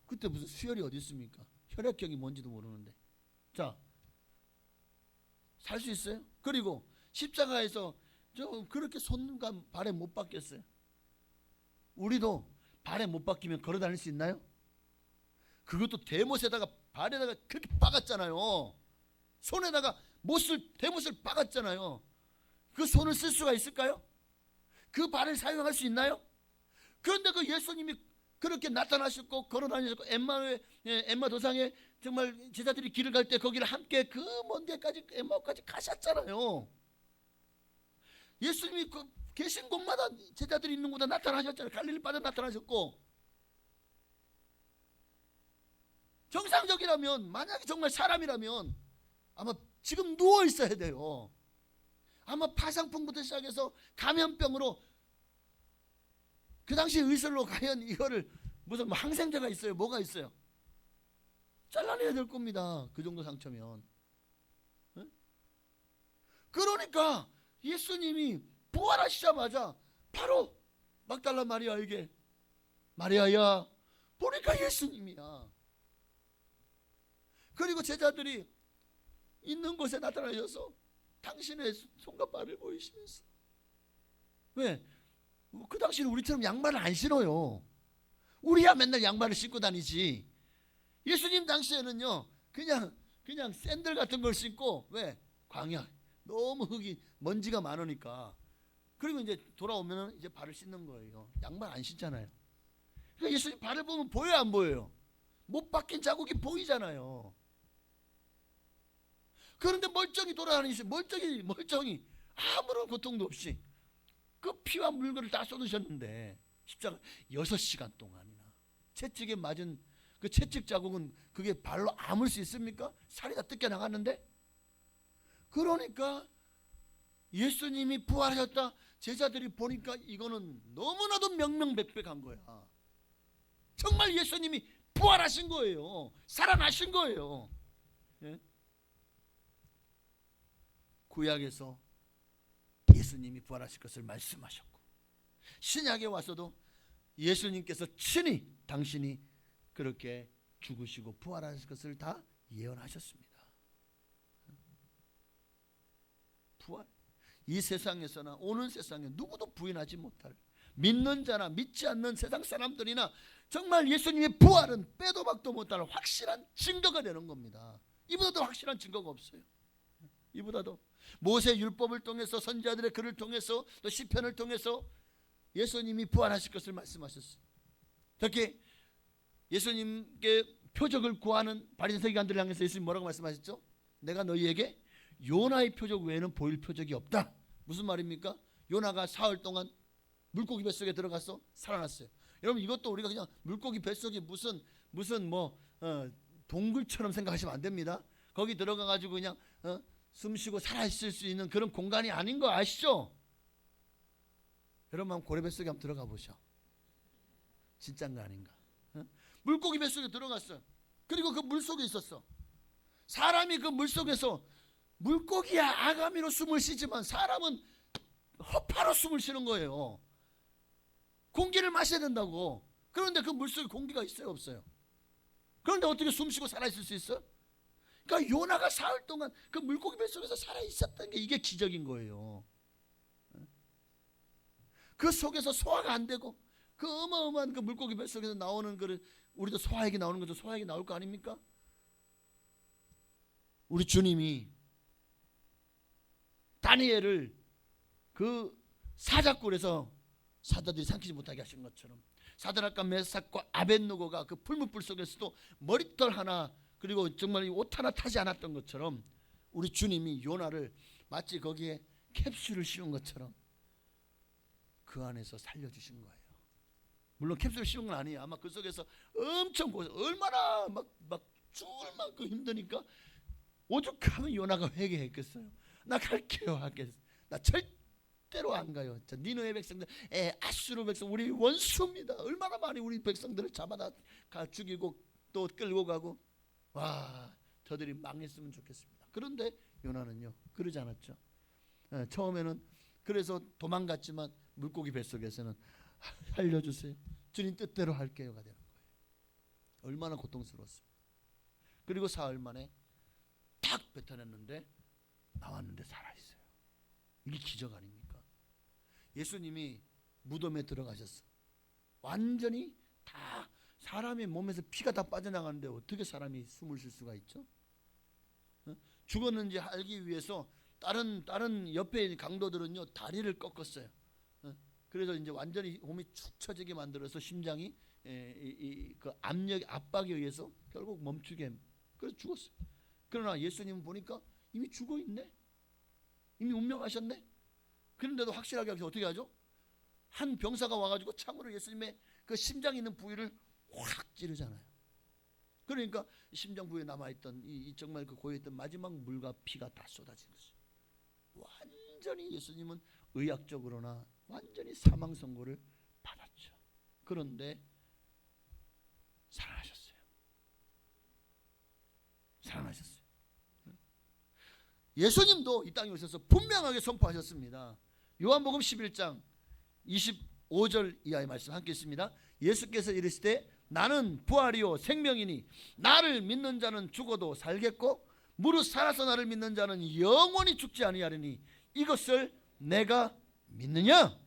그때 무슨 수혈이 어디 있습니까? 혈액형이 뭔지도 모르는데. 자, 살 수 있어요? 그리고 십자가에서 저 그렇게 손과 발에 못 박혔어요. 우리도 발에 못 박히면 걸어 다닐 수 있나요? 그것도 대못에다가 발에다가 그렇게 박았잖아요. 손에다가 대못을 박았잖아요. 그 손을 쓸 수가 있을까요? 그 발을 사용할 수 있나요? 그런데 그 예수님이 그렇게 나타나셨고 걸어 다니셨고 엠마 도상에 정말 제자들이 길을 갈 때 거기를 함께 그 먼 데까지 엠마오까지 가셨잖아요. 예수님이 그 계신 곳마다 제자들이 있는 곳에 나타나셨잖아요. 갈릴리 바다 나타나셨고, 정상적이라면 만약에 정말 사람이라면 아마 지금 누워 있어야 돼요. 아마 파상풍부터 시작해서 감염병으로 그 당시 의술로 과연 이거를 무슨 뭐 항생제가 있어요? 뭐가 있어요? 잘라내야 될 겁니다. 그 정도 상처면. 네? 그러니까 예수님이 부활하시자마자 바로 막달라 마리아에게, 마리아야, 보니까 예수님이야. 그리고 제자들이 있는 곳에 나타나셔서 당신의 손과 발을 보이시면서, 왜? 그 당시는 우리처럼 양말을 안 신어요. 우리야 맨날 양말을 신고 다니지. 예수님 당시에는요 그냥 샌들 같은 걸 신고, 왜? 광야 너무 흙이 먼지가 많으니까. 그리고 이제 돌아오면은 이제 발을 씻는 거예요. 양말 안 신잖아요. 그러니까 예수님 발을 보면 보여요, 안 보여요? 못 박힌 자국이 보이잖아요. 그런데 멀쩡히 돌아다니시죠. 멀쩡히 아무런 고통도 없이 그 피와 물건을 다 쏟으셨는데 십자가 6시간 동안이나 채찍에 맞은 그 채찍 자국은 그게 발로 아물 수 있습니까? 살이 다 뜯겨 나갔는데. 그러니까 예수님이 부활하셨다 제자들이 보니까 이거는 너무나도 명명백백한 거야. 정말 예수님이 부활하신 거예요. 살아나신 거예요. 예? 구약에서 예수님이 부활하실 것을 말씀하셨고, 신약에 와서도 예수님께서 친히 당신이 그렇게 죽으시고 부활하실 것을 다 예언하셨습니다. 부활, 이 세상에서나 오는 세상에 누구도 부인하지 못할, 믿는 자나 믿지 않는 세상 사람들이나 정말 예수님의 부활은 빼도 박도 못할 확실한 증거가 되는 겁니다. 이보다도 확실한 증거가 없어요. 이보다도 모세 율법을 통해서, 선지자들의 글을 통해서, 또 시편을 통해서 예수님이 부활하실 것을 말씀하셨어요. 특히 예수님께 표적을 구하는 바리새인들을 향해서 예수님 뭐라고 말씀하셨죠? 내가 너희에게 요나의 표적 외에는 보일 표적이 없다. 무슨 말입니까? 요나가 사흘 동안 물고기 뱃속에 들어가서 살아났어요. 여러분, 이것도 우리가 그냥 물고기 뱃속이 무슨 동굴처럼 생각하시면 안 됩니다. 거기 들어가 가지고 그냥 숨 쉬고 살아있을 수 있는 그런 공간이 아닌 거 아시죠? 여러분 한번 고래 뱃속에 한번 들어가 보셔. 진짠가 아닌가? 물고기 뱃속에 들어갔어. 그리고 그 물속에 있었어. 사람이 그 물속에서, 물고기야 아가미로 숨을 쉬지만 사람은 허파로 숨을 쉬는 거예요. 공기를 마셔야 된다고. 그런데 그 물속에 공기가 있어요, 없어요? 그런데 어떻게 숨 쉬고 살아있을 수 있어? 그러니까 요나가 사흘 동안 그 물고기 뱃속에서 살아있었던 게 이게 기적인 거예요. 그 속에서 소화가 안 되고 그 어마어마한 그 물고기 뱃속에서 나오는 거를 우리도 소화액이 나오는 것도 소화액이 나올 거 아닙니까? 우리 주님이 다니엘을 그 사자굴에서 사자들이 삼키지 못하게 하신 것처럼, 사드락과 메삭과 아벳느고가 그 풀무불 속에서도 머리털 하나, 그리고 정말 옷 하나 타지 않았던 것처럼 우리 주님이 요나를 마치 거기에 캡슐을 씌운 것처럼 그 안에서 살려주신 거예요. 물론 캡슐을 씌운 건 아니에요. 아마 그 속에서 엄청 얼마나 막 죽을 만큼 힘드니까 오죽하면 요나가 회개했겠어요. 나 갈게요 하겠어요. 나 절대로 안 가요. 자, 니느웨 백성들, 아수르 백성, 우리 원수입니다. 얼마나 많이 우리 백성들을 잡아다 죽이고 또 끌고 가고, 와, 저들이 망했으면 좋겠습니다. 그런데 요나는요 그러지 않았죠. 처음에는 그래서 도망갔지만 물고기 뱃속에서는 살려주세요, 주님 뜻대로 할게요가 되는 거예요. 얼마나 고통스러웠습니까. 그리고 사흘 만에 탁 뱉어냈는데 나왔는데 살아있어요. 이게 기적 아닙니까? 예수님이 무덤에 들어가셨어. 완전히 다 사람의 몸에서 피가 다 빠져나가는데 어떻게 사람이 숨을 쉴 수가 있죠? 죽었는지 알기 위해서 다른 옆에 강도들은요 다리를 꺾었어요. 그래서 이제 완전히 몸이 축 처지게 만들어서 심장이 그 압박에 의해서 결국 멈추게, 그래서 죽었어요. 그러나 예수님은 보니까 이미 죽어 있네, 이미 운명하셨네. 그런데도 확실하게 하면서 어떻게 하죠? 한 병사가 와가지고 창으로 예수님의 그 심장 있는 부위를 확 찌르잖아요. 그러니까 심장 부위에 남아있던 이 정말 그 고여있던 마지막 물과 피가 다 쏟아진 것이죠. 완전히 예수님은 의학적으로나 완전히 사망 선고를 받았죠. 그런데 살아나셨어요. 살아나셨어요. 예수님도 이 땅에 오셔서 분명하게 선포하셨습니다. 요한복음 11장 25절 이하의 말씀 함께 있습니다. 예수께서 이르시되 나는 부활이요 생명이니 나를 믿는 자는 죽어도 살겠고 무릇 살아서 나를 믿는 자는 영원히 죽지 아니하리니 이것을 내가 믿느냐?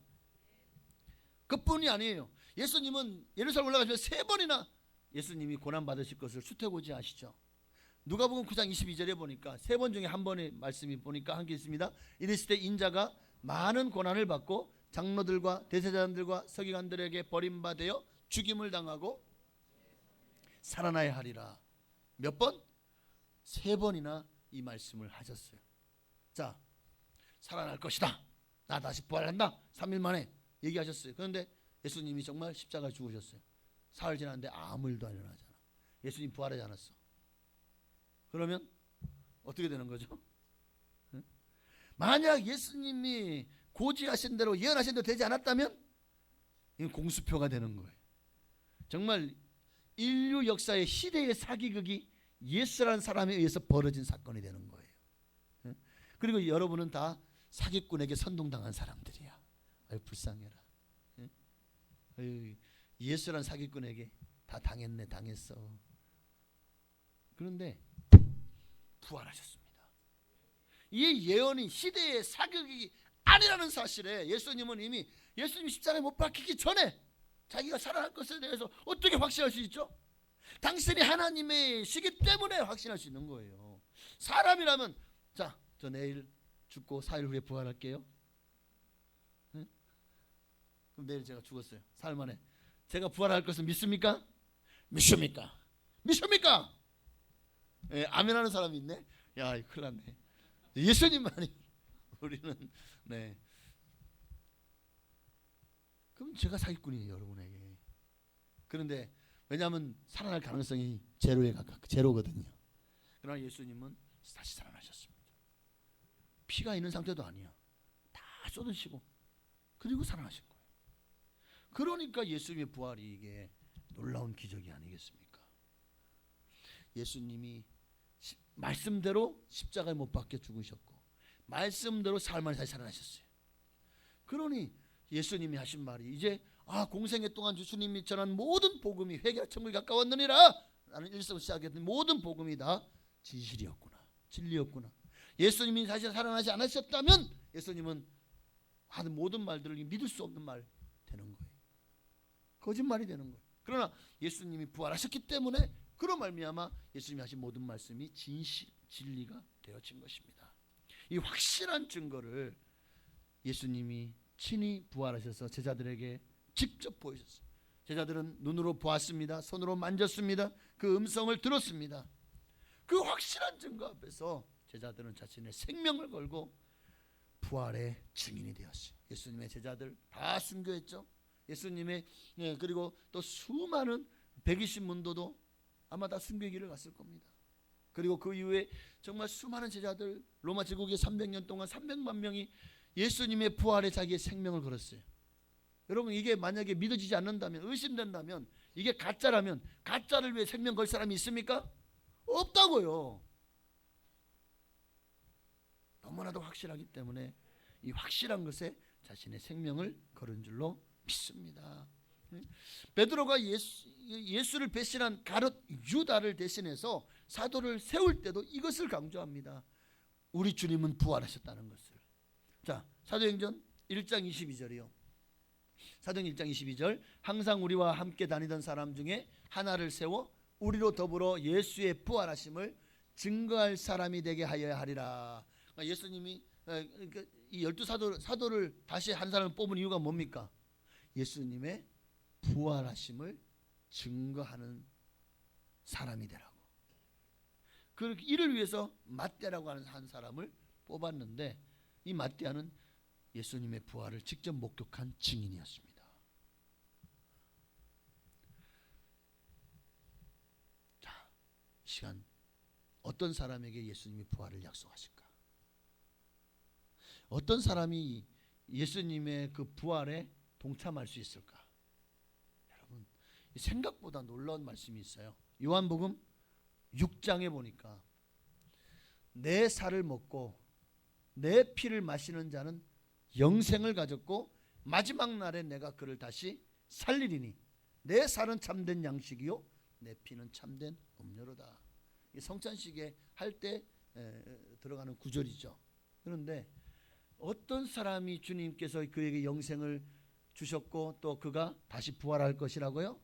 그뿐이 아니에요. 예수님은 예루살렘 올라가시면서 3번이나 예수님이 고난 받으실 것을 수태고지 아시죠? 누가복음 9장 22절에 보니까 3번 중에 한 번의 말씀이 보니까 함께 있습니다. 이르시되 인자가 많은 고난을 받고 장로들과 대제사장들과 서기관들에게 버림받아 죽임을 당하고 살아나야 하리라. 몇 번? 3번이나 이 말씀을 하셨어요. 자, 살아날 것이다, 나 다시 부활한다, 3일 만에 얘기하셨어요. 그런데 예수님이 정말 십자가에 죽으셨어요. 사흘 지났는데 아무 일도 안 일어나잖아. 예수님 부활하지 않았어. 그러면 어떻게 되는 거죠? 만약 예수님이 고지하신 대로 예언하신 대로 되지 않았다면 이건 공수표가 되는 거예요. 정말 인류 역사의 시대의 사기극이 예수라는 사람에 의해서 벌어진 사건이 되는 거예요. 그리고 여러분은 다 사기꾼에게 선동당한 사람들이야. 아유 불쌍해라. 아유, 예수라는 사기꾼에게 다 당했어. 그런데 부활하셨습니다. 이 예언이 시대의 사극이 아니라는 사실에 예수님은 이미 예수님 십자가에 못 박히기 전에 자기가 살아날 것에 대해서 어떻게 확신할 수 있죠? 당신이 하나님의 시기 때문에 확신할 수 있는 거예요. 사람이라면 자, 저 내일 죽고 4일 후에 부활할게요. 응? 그럼 내일 제가 죽었어요. 4일 만에 제가 부활할 것을 믿습니까? 믿습니까? 믿습니까? 예, 아멘하는 사람이 있네. 야, 큰일 났네. 예수님만이 우리는 네. 그럼 제가 사기꾼이에요, 여러분에게. 그런데 왜냐하면 살아날 가능성이 제로거든요. 그러나 예수님은 다시 살아나셨습니다. 피가 있는 상태도 아니야. 다 쏟으시고 그리고 살아나신 거예요. 그러니까 예수님의 부활이 이게 놀라운 기적이 아니겠습니까? 예수님이 말씀대로 십자가에 못 박혀 죽으셨고 말씀대로 사흘 만에 다시 살아나셨어요. 그러니 예수님이 하신 말이 이제 공생애 동안 주님이 전한 모든 복음이 회개와 천국이 가까웠느니라 라는 일성을 시작했더니 모든 복음이 다 진실이었구나, 진리였구나. 예수님이 다시 살아나지 않으셨다면 예수님은 하는 모든 말들을 믿을 수 없는 말 되는 거예요. 거짓말이 되는 거예요. 그러나 예수님이 부활하셨기 때문에 그런 말미암아 예수님이 하신 모든 말씀이 진리가 되어진 것입니다. 이 확실한 증거를 예수님이 친히 부활하셔서 제자들에게 직접 보이셨어요. 제자들은 눈으로 보았습니다. 손으로 만졌습니다. 그 음성을 들었습니다. 그 확실한 증거 앞에서 제자들은 자신의 생명을 걸고 부활의 증인이 되었어요. 예수님의 제자들 다 순교했죠. 예수님의 그리고 또 수많은 120문도도 아마 다 순교의 길을 갔을 겁니다. 그리고 그 이후에 정말 수많은 제자들 로마 제국에 300년 동안 300만 명이 예수님의 부활에 자기의 생명을 걸었어요. 여러분 이게 만약에 믿어지지 않는다면 의심된다면 이게 가짜라면 가짜를 위해 생명 걸 사람이 있습니까? 없다고요. 너무나도 확실하기 때문에 이 확실한 것에 자신의 생명을 걸은 줄로 믿습니다. 베드로가 예수를 배신한 가룟 유다를 대신해서 사도를 세울 때도 이것을 강조합니다. 우리 주님은 부활하셨다는 것을. 자, 사도행전 1장 22절이요. 사도행전 1장 22절. 항상 우리와 함께 다니던 사람 중에 하나를 세워 우리로 더불어 예수의 부활하심을 증거할 사람이 되게 하여야 하리라. 그러니까 예수님이 이 12사도를 다시 한 사람을 뽑은 이유가 뭡니까? 예수님의 부활하심을 증거하는 사람이 되라고. 그 이를 위해서 맏대라고 하는 한 사람을 뽑았는데, 이 맏대하는 예수님의 부활을 직접 목격한 증인이었습니다. 자, 이 시간 어떤 사람에게 예수님이 부활을 약속하실까? 어떤 사람이 예수님의 그 부활에 동참할 수 있을까? 여러분, 생각보다 놀라운 말씀이 있어요. 요한복음 6장에 보니까 내 살을 먹고 내 피를 마시는 자는 영생을 가졌고 마지막 날에 내가 그를 다시 살리리니 내 살은 참된 양식이요 내 피는 참된 음료로다. 이 성찬식에 할 때 들어가는 구절이죠. 그런데 어떤 사람이 주님께서 그에게 영생을 주셨고 또 그가 다시 부활할 것이라고요?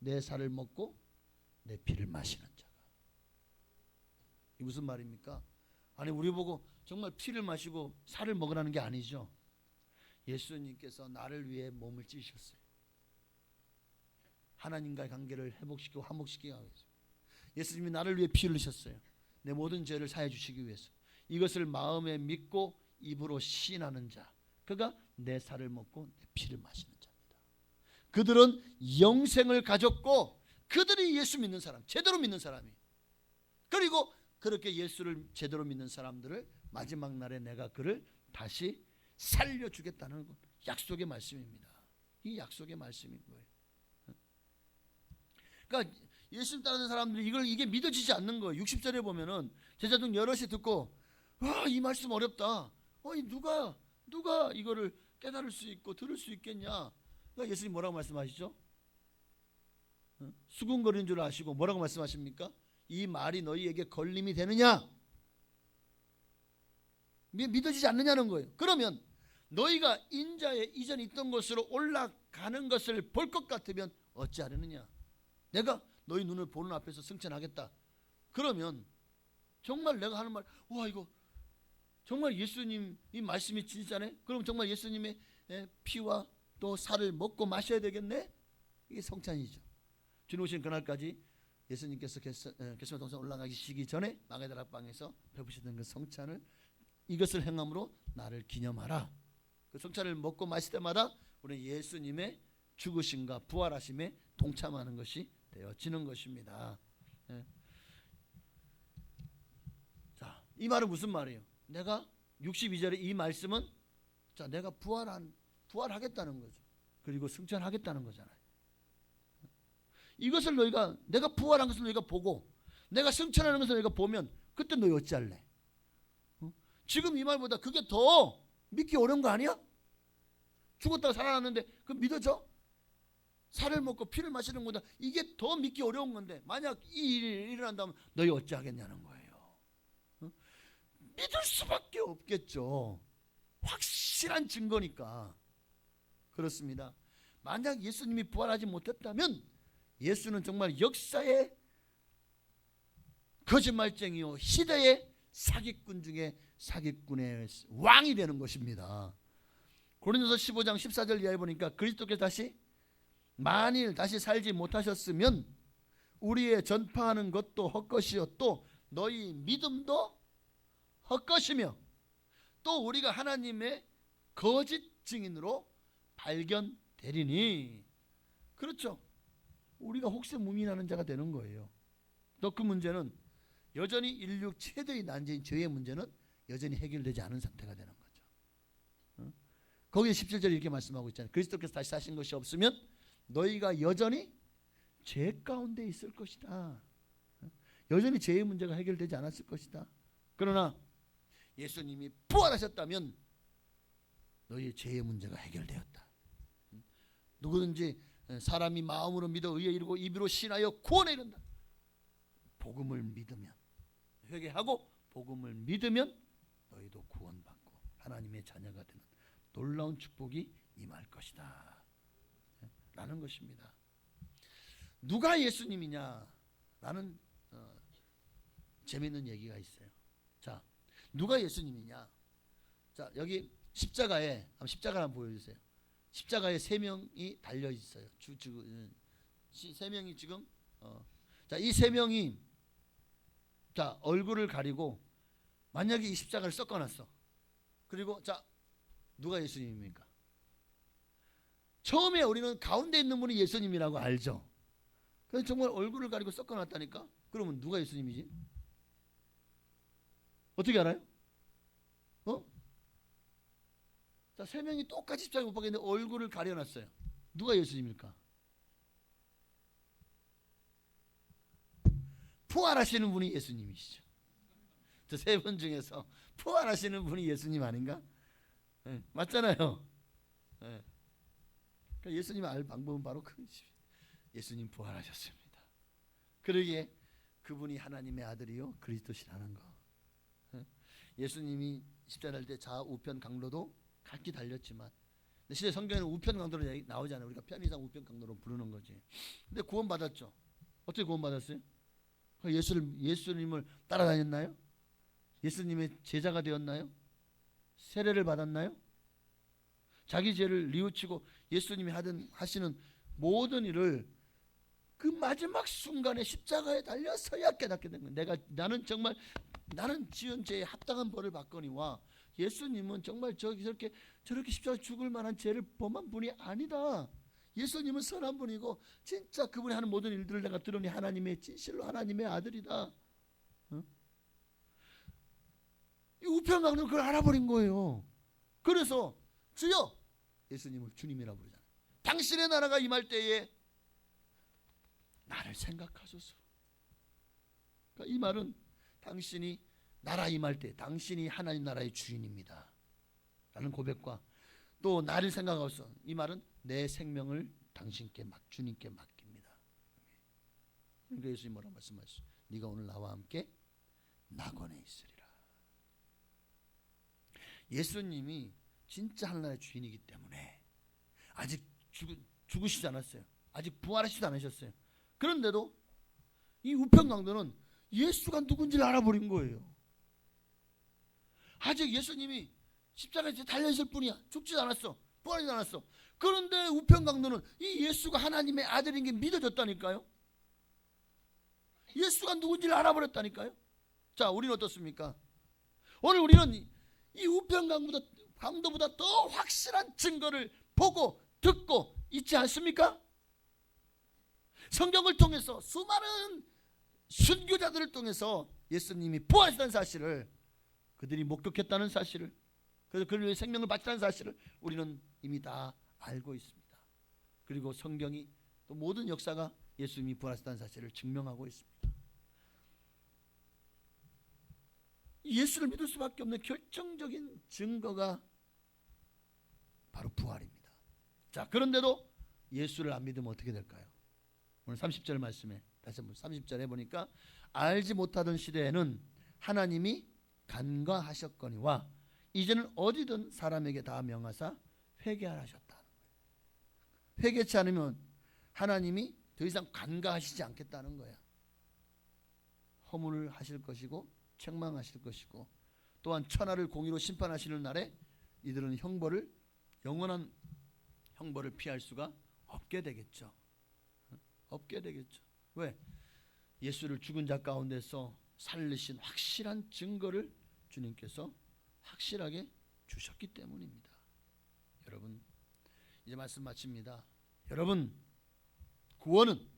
내 살을 먹고 내 피를 마시는 자가. 이 무슨 말입니까? 아니, 우리 보고 정말 피를 마시고 살을 먹으라는 게 아니죠. 예수님께서 나를 위해 몸을 찢으셨어요. 하나님과의 관계를 회복시키고 화목시키기 위해서. 예수님이 나를 위해 피 흘리셨어요. 내 모든 죄를 사해 주시기 위해서. 이것을 마음에 믿고 입으로 시인하는 자, 그가 내 살을 먹고 내 피를 마시는 자입니다. 그들은 영생을 가졌고 그들이 예수 믿는 사람, 제대로 믿는 사람이. 그리고 그렇게 예수를 제대로 믿는 사람들을 마지막 날에 내가 그를 다시 살려주겠다는 약속의 말씀입니다. 이 약속의 말씀인 거예요. 그러니까 예수 따르는 사람들이 이게 믿어지지 않는 거예요. 60절에 보면은 제자 중 여럿이 듣고 이 말씀 어렵다. 누가 이거를 깨달을 수 있고 들을 수 있겠냐. 그러니까 예수님 뭐라고 말씀하시죠? 수군거리는 줄 아시고 뭐라고 말씀하십니까? 이 말이 너희에게 걸림이 되느냐? 믿어지지 않느냐는 거예요. 그러면 너희가 인자에 이전 있던 곳으로 올라가는 것을 볼 것 같으면 어찌하려느냐? 내가 너희 눈을 보는 앞에서 승천하겠다. 그러면 정말 내가 하는 말, 이거 정말 예수님 이 말씀이 진짜네? 그럼 정말 예수님의 피와 또 살을 먹고 마셔야 되겠네? 이게 성찬이죠. 주님 오신 그날까지 예수님께서 겟세마네 동산 올라가시기 전에 마가다락방에서 베푸시던 그 성찬을, 이것을 행함으로 나를 기념하라. 그 성찬을 먹고 마실 때마다 우리 예수님의 죽으심과 부활하심에 동참하는 것이 되어지는 것입니다. 자, 이 말은 무슨 말이에요? 내가 62절의 이 말씀은 자, 내가 부활하겠다는 거죠. 그리고 승천하겠다는 거잖아요. 이것을 내가 부활한 것을 너희가 보고 내가 승천하는 것을 너희가 보면 그때 너희 어찌할래? 지금 이 말보다 그게 더 믿기 어려운 거 아니야? 죽었다가 살아났는데 그거 믿어져? 살을 먹고 피를 마시는 거다. 이게 더 믿기 어려운 건데 만약 이 일이 일어난다면 너희 어찌하겠냐는 거예요. 믿을 수밖에 없겠죠. 확실한 증거니까. 그렇습니다. 만약 예수님이 부활하지 못했다면 예수는 정말 역사의 거짓말쟁이요 시대의 사기꾼 중에 사기꾼의 왕이 되는 것입니다. 고린도서 15장 14절 이하에 보니까 그리스도께서 만일 다시 살지 못하셨으면 우리의 전파하는 것도 헛것이요 또 너희 믿음도 헛것이며 또 우리가 하나님의 거짓 증인으로 발견되리니. 그렇죠. 우리가 혹세무민하는 자가 되는 거예요. 또 그 문제는 여전히 인류 최대의 난제인 죄의 문제는 여전히 해결되지 않은 상태가 되는 거죠. 거기에 17절에 이렇게 말씀하고 있잖아요. 그리스도께서 다시 사신 것이 없으면 너희가 여전히 죄 가운데 있을 것이다. 여전히 죄의 문제가 해결되지 않았을 것이다. 그러나 예수님이 부활하셨다면 너희의 죄의 문제가 해결되었다. 누구든지 사람이 마음으로 믿어 의에 이르고 입으로 신하여 구원에 이른다. 복음을 믿으면, 회개하고 복음을 믿으면 너희도 구원받고 하나님의 자녀가 되는 놀라운 축복이 임할 것이다 라는 것입니다. 누가 예수님이냐? 라는 재미있는 얘기가 있어요. 자, 누가 예수님이냐? 자, 여기 십자가를 한번 보여주세요. 십자가에 세 명이 달려 있어요. 세 명이 지금 자, 이 세 명이 자, 얼굴을 가리고 만약에 이 십자가를 섞어놨어. 그리고 자, 누가 예수님입니까? 처음에 우리는 가운데 있는 분이 예수님이라고 알죠. 그래서 정말 얼굴을 가리고 섞어놨다니까. 그러면 누가 예수님이지? 어떻게 알아요? 자, 세 명이 똑같이 십자가에 못 박혔는데 얼굴을 가려놨어요. 누가 예수님일까? 부활하시는 분이 예수님이시죠. 저 세 분 중에서 부활하시는 분이 예수님 아닌가? 네, 맞잖아요. 네. 그러니까 예수님 알 방법은 바로 예수님 부활하셨습니다. 그러기에 그분이 하나님의 아들이요 그리스도시라는 거. 네. 예수님이 십자가 달 때 좌우편 강로도 같이 달렸지만, 근데 실제 성경에는 우편 강도로 나오잖아요. 우리가 편의상 우편 강도로 부르는 거지. 근데 구원 받았죠. 어떻게 구원 받았어요? 예수님을 따라다녔나요? 예수님의 제자가 되었나요? 세례를 받았나요? 자기 죄를 뉘우치고 예수님이 하시는 모든 일을 그 마지막 순간에 십자가에 달려서야 깨닫게 된 거예요. 나는 지은 죄에 합당한 벌을 받거니와 예수님은 정말 저렇게 십자가 죽을 만한 죄를 범한 분이 아니다. 예수님은 선한 분이고 진짜 그분이 하는 모든 일들을 내가 들으니 하나님의 진실로 하나님의 아들이다. 이 우편강도는 그걸 알아버린 거예요. 그래서 주여, 예수님을 주님이라 부르잖아요. 당신의 나라가 임할 때에 나를 생각하소서. 그러니까 이 말은 당신이 나라 임할 때 당신이 하나님 나라의 주인입니다 라는 고백과 또 나를 생각하소서, 이 말은 내 생명을 당신께 주님께 맡깁니다. 그러니까 예수님 뭐라고 말씀하시죠? 네가 오늘 나와 함께 낙원에 있으리라. 예수님이 진짜 하나님의 주인이기 때문에 아직 죽으시지 않았어요. 아직 부활하시지 않으셨어요. 그런데도 이 우편강도는 예수가 누군지를 알아버린 거예요. 아직 예수님이 십자가에 달려있을 뿐이야. 죽지 않았어. 부활하지 않았어. 그런데 우편강도는 이 예수가 하나님의 아들인 게 믿어졌다니까요. 예수가 누군지를 알아버렸다니까요. 자, 우리는 어떻습니까? 오늘 우리는 이 우편강도보다 더 확실한 증거를 보고 듣고 있지 않습니까? 성경을 통해서 수많은 순교자들을 통해서 예수님이 부활하셨다는 사실을, 그들이 목격했다는 사실을, 그래서 그를 위해 생명을 바쳤다는 사실을 우리는 이미 다 알고 있습니다. 그리고 성경이 또 모든 역사가 예수님이 부활하셨다는 사실을 증명하고 있습니다. 예수를 믿을 수밖에 없는 결정적인 증거가 바로 부활입니다. 자, 그런데도 예수를 안 믿으면 어떻게 될까요? 오늘 30절 말씀에 다시 한번 30절에 보니까 알지 못하던 시대에는 하나님이 간과하셨거니와 이제는 어디든 사람에게 다 명하사 회개하라 하셨다. 회개치 않으면 하나님이 더 이상 간과하시지 않겠다는 거야. 허물을 하실 것이고 책망하실 것이고 또한 천하를 공의로 심판하시는 날에 이들은 영원한 형벌을 피할 수가 없게 되겠죠. 없게 되겠죠. 왜? 예수를 죽은 자 가운데서 살리신 확실한 증거를 주님께서 확실하게 주셨기 때문입니다. 여러분, 이제 말씀 마칩니다. 여러분, 구원은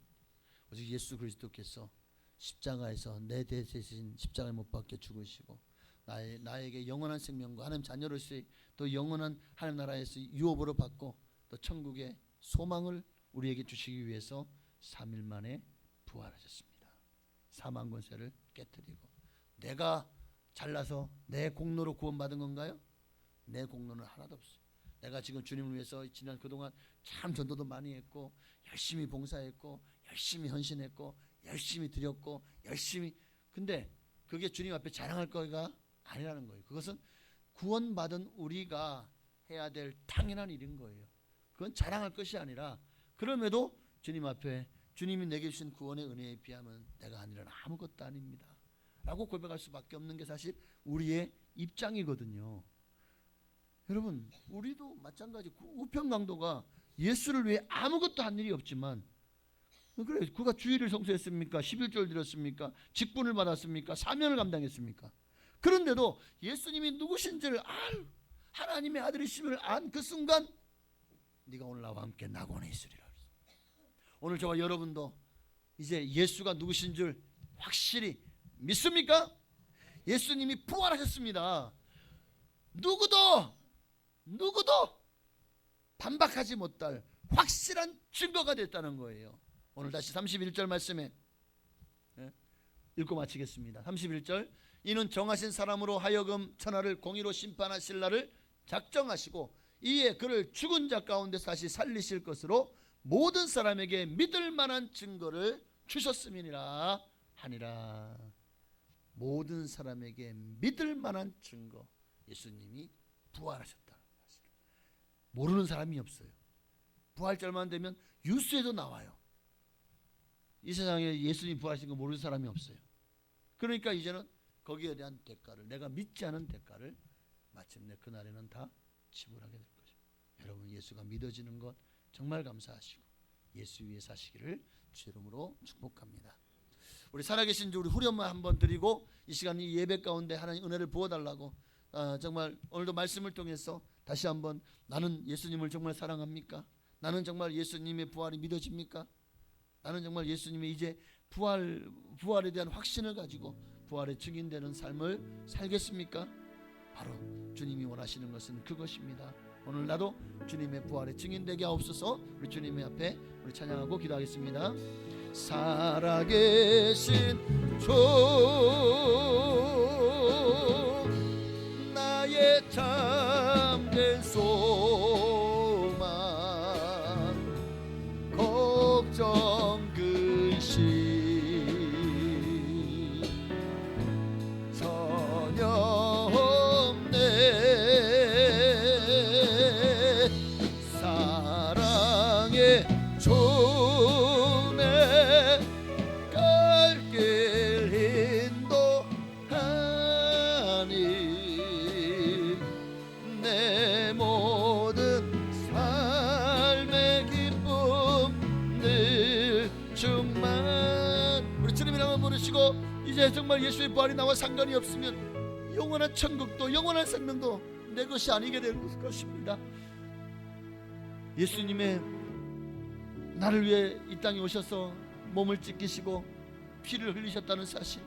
오직 예수 그리스도께서 십자가에서 내 대신 십자가에 못 박혀 죽으시고 나에게 영원한 생명과 하나님 자녀로서의 또 영원한 하나님 나라에서 유업으로 받고 또 천국의 소망을 우리에게 주시기 위해서 3일 만에 부활하셨습니다. 사망 권세를 깨뜨리고 내가 잘나서 내 공로로 구원받은 건가요? 내 공로는 하나도 없어요. 내가 지금 주님을 위해서 지난 그동안 참 전도도 많이 했고 열심히 봉사했고 열심히 헌신했고 열심히 드렸고 열심히, 근데 그게 주님 앞에 자랑할 거가 아니라는 거예요. 그것은 구원받은 우리가 해야 될 당연한 일인 거예요. 그건 자랑할 것이 아니라, 그럼에도 주님 앞에 주님이 내게 주신 구원의 은혜에 비하면 내가 한 일은 아무것도 아닙니다 라고 고백할 수밖에 없는 게 사실 우리의 입장이거든요. 여러분, 우리도 마찬가지. 우편 강도가 예수를 위해 아무것도 한 일이 없지만, 그래, 그가 주일을 성수했습니까? 11조를 드렸습니까? 직분을 받았습니까? 사명을 감당했습니까? 그런데도 예수님이 누구신지를 하나님의 아들이심을 안 그 순간 네가 오늘 나와 함께 낙원에 있으리라. 오늘 저와 여러분도 이제 예수가 누구신 줄 확실히 믿습니까? 예수님이 부활하셨습니다. 누구도 반박하지 못할 확실한 증거가 됐다는 거예요. 오늘 다시 31절 말씀에 읽고 마치겠습니다. 31절, 이는 정하신 사람으로 하여금 천하를 공의로 심판하실 날을 작정하시고 이에 그를 죽은 자 가운데서 다시 살리실 것으로 모든 사람에게 믿을 만한 증거를 주셨음이니라 하니라. 모든 사람에게 믿을 만한 증거, 예수님이 부활하셨다는 사실. 모르는 사람이 없어요. 부활절만 되면 뉴스에도 나와요. 이 세상에 예수님 부활하신 거 모르는 사람이 없어요. 그러니까 이제는 거기에 대한 대가를, 내가 믿지 않은 대가를 마침내 그날에는 다 지불하게 될 거죠. 여러분, 예수가 믿어지는 것 정말 감사하시고 예수 위에 사시기를 주 이름으로 축복합니다. 우리 살아계신 주 우리 후렴만 한번 드리고 이 시간 이 예배 가운데 하나님 은혜를 부어달라고, 정말 오늘도 말씀을 통해서 다시 한번, 나는 예수님을 정말 사랑합니까? 나는 정말 예수님의 부활이 믿어집니까? 나는 정말 예수님의 이제 부활에 대한 확신을 가지고 부활의 증인되는 삶을 살겠습니까? 바로 주님이 원하시는 것은 그것입니다. 오늘 나도 주님의 부활의 증인되게 하옵소서. 우리 주님의 앞에 우리 찬양하고 기도하겠습니다. 살아계신 주, 나의 참된 소망, 걱정 근심 전혀 없네. 사랑의 주내 갈 길 인도하니 내 모든 삶의 기쁨 늘 충만. 우리 주님의 이름을 부르시고 이제 정말 예수의 부활이 나와 상관이 없으면 영원한 천국도 영원한 생명도 내 것이 아니게 될 것입니다. 예수님의 나를 위해 이 땅에 오셔서 몸을 찢기시고 피를 흘리셨다는 사실,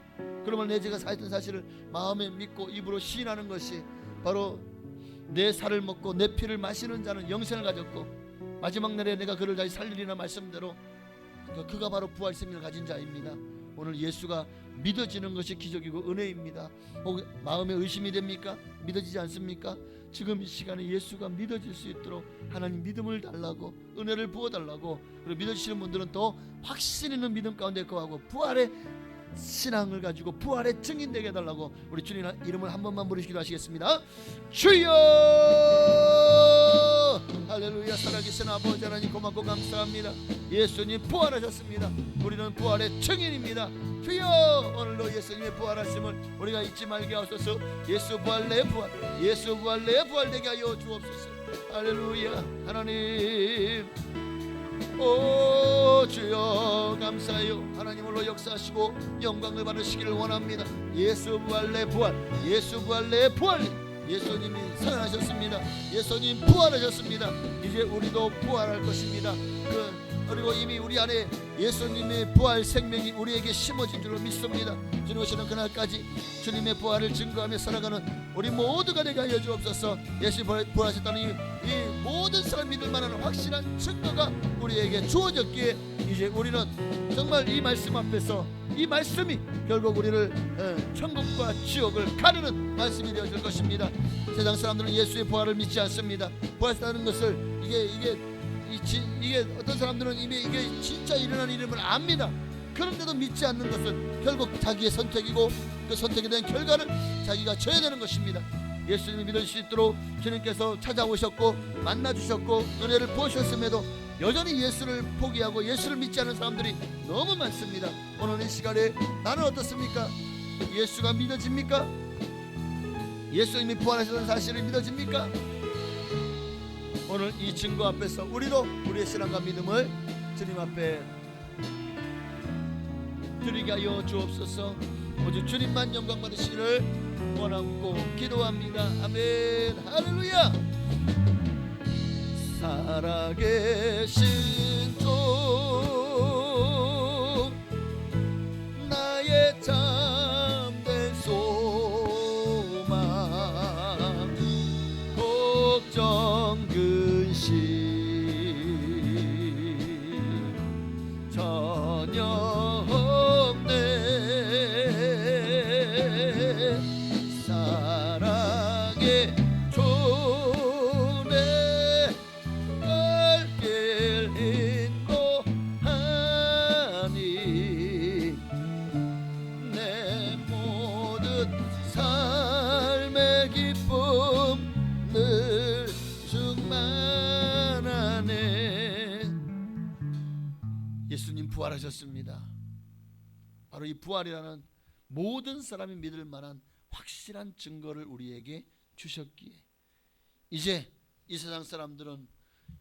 그러면 내 죄가 사했던 사실을 마음에 믿고 입으로 시인하는 것이 바로 내 살을 먹고 내 피를 마시는 자는 영생을 가졌고 마지막 날에 내가 그를 다시 살리리라 말씀대로 그가 바로 부활 생명을 가진 자입니다. 오늘 예수가 믿어지는 것이 기적이고 은혜입니다. 혹 마음에 의심이 됩니까? 믿어지지 않습니까? 지금 이 시간에 예수가 믿어질 수 있도록 하나님 믿음을 달라고, 은혜를 부어달라고, 그리고 믿어지시는 분들은 더 확신 있는 믿음 가운데 거하고 부활의 신앙을 가지고 부활의 증인 되게 해달라고 우리 주님 이름을 한 번만 부르시기로 하시겠습니다. 주여! 할렐루야. 살아계신 아버지 하나님 고맙고 감사합니다. 예수님 부활하셨습니다. 우리는 부활의 증인입니다. 주여, 오늘도 예수님의 부활하심을 우리가 잊지 말게 하소서. 예수 부활 내 부활, 예수 부활 내 부활 되게 하여 주옵소서. 할렐루야. 하나님, 오 주여 감사해요. 하나님 홀로 역사하시고 영광을 받으시기를 원합니다. 예수 부활 내 부활, 예수 부활 내 부활. 예수님이 살아나셨습니다. 예수님 부활하셨습니다. 이제 우리도 부활할 것입니다. 그 그리고 이미 우리 안에 예수님의 부활 생명이 우리에게 심어진 줄로 믿습니다. 주님 오시는 그날까지 주님의 부활을 증거하며 살아가는 우리 모두가 되게 하여 주옵소서. 예수님 부활하셨다는 이 모든 사람 믿을 만한 확실한 증거가 우리에게 주어졌기에 이제 우리는 정말 이 말씀 앞에서 이 말씀이 결국 우리를 천국과 지옥을 가르는 말씀이 되어질 것입니다. 세상 사람들은 예수의 부활을 믿지 않습니다. 부활했다는 것을 이게 어떤 사람들은 이미 이게 진짜 일어난 일임을 압니다. 그런데도 믿지 않는 것은 결국 자기의 선택이고 그 선택에 대한 결과를 자기가 져야 되는 것입니다. 예수님이 믿을 수 있도록 주님께서 찾아오셨고 만나주셨고 은혜를 부으셨음에도 여전히 예수를 포기하고 예수를 믿지 않는 사람들이 너무 많습니다. 오늘 이 시간에 나는 어떻습니까? 예수가 믿어집니까? 예수님이 부활하셨다는 사실이 믿어집니까? 오늘 이 증거 앞에서 우리도 우리의 신앙과 믿음을 주님 앞에 드리게 하여 주옵소서. 오직 주님만 영광 받으시기를 원하고 기도합니다. 아멘. 할렐루야. 살아계신 주 나의 참된 소망 걱정 근심 전혀 없네. 사랑의 주내 갈 길 인도하니 내 모든 삶의 기쁨 늘 충만하네. 예수님 부활하셨습니다. 바로 이 부활이라는 모든 사람이 믿을 만한 확실한 증거를 우리에게 주셨기에 이제 이 세상 사람들은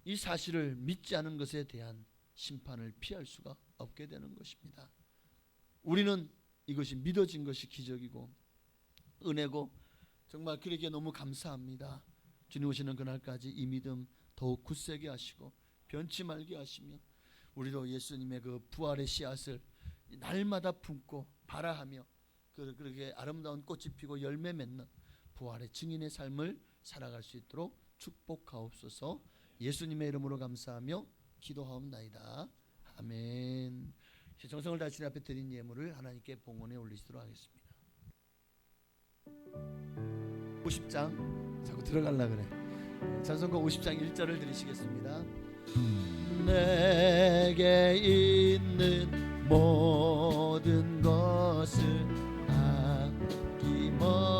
이 사실을 믿지 않은 것에 대한 심판을 피할 수가 없게 되는 것입니다. 우리는 이것이 믿어진 것이 기적이고 은혜고 정말 그에게 너무 감사합니다. 주님 오시는 그날까지 이 믿음 더욱 굳세게 하시고 변치 말게 하시며 우리도 예수님의 그 부활의 씨앗을 날마다 품고 발아하며 그렇게 아름다운 꽃이 피고 열매 맺는 부활의 증인의 삶을 살아갈 수 있도록 축복하옵소서. 예수님의 이름으로 감사하며 기도하옵나이다. 아멘. 정성을 다해 주님 앞에 드린 예물을 하나님께 봉헌에 올리시도록 하겠습니다. 50장 자꾸 들어가려 그래. 찬송가 50장 1절을 드리시겠습니다. 내게 있는 모든 것을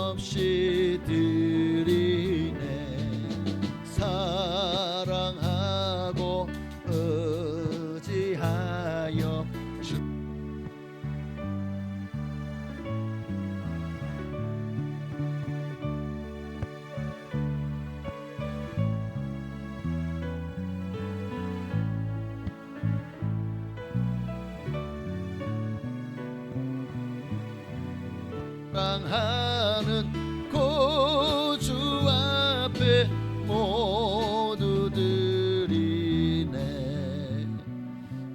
아낌없이 드리네. 사랑하고 의지하여 주 사랑하는 구주 앞에 모두 드리네.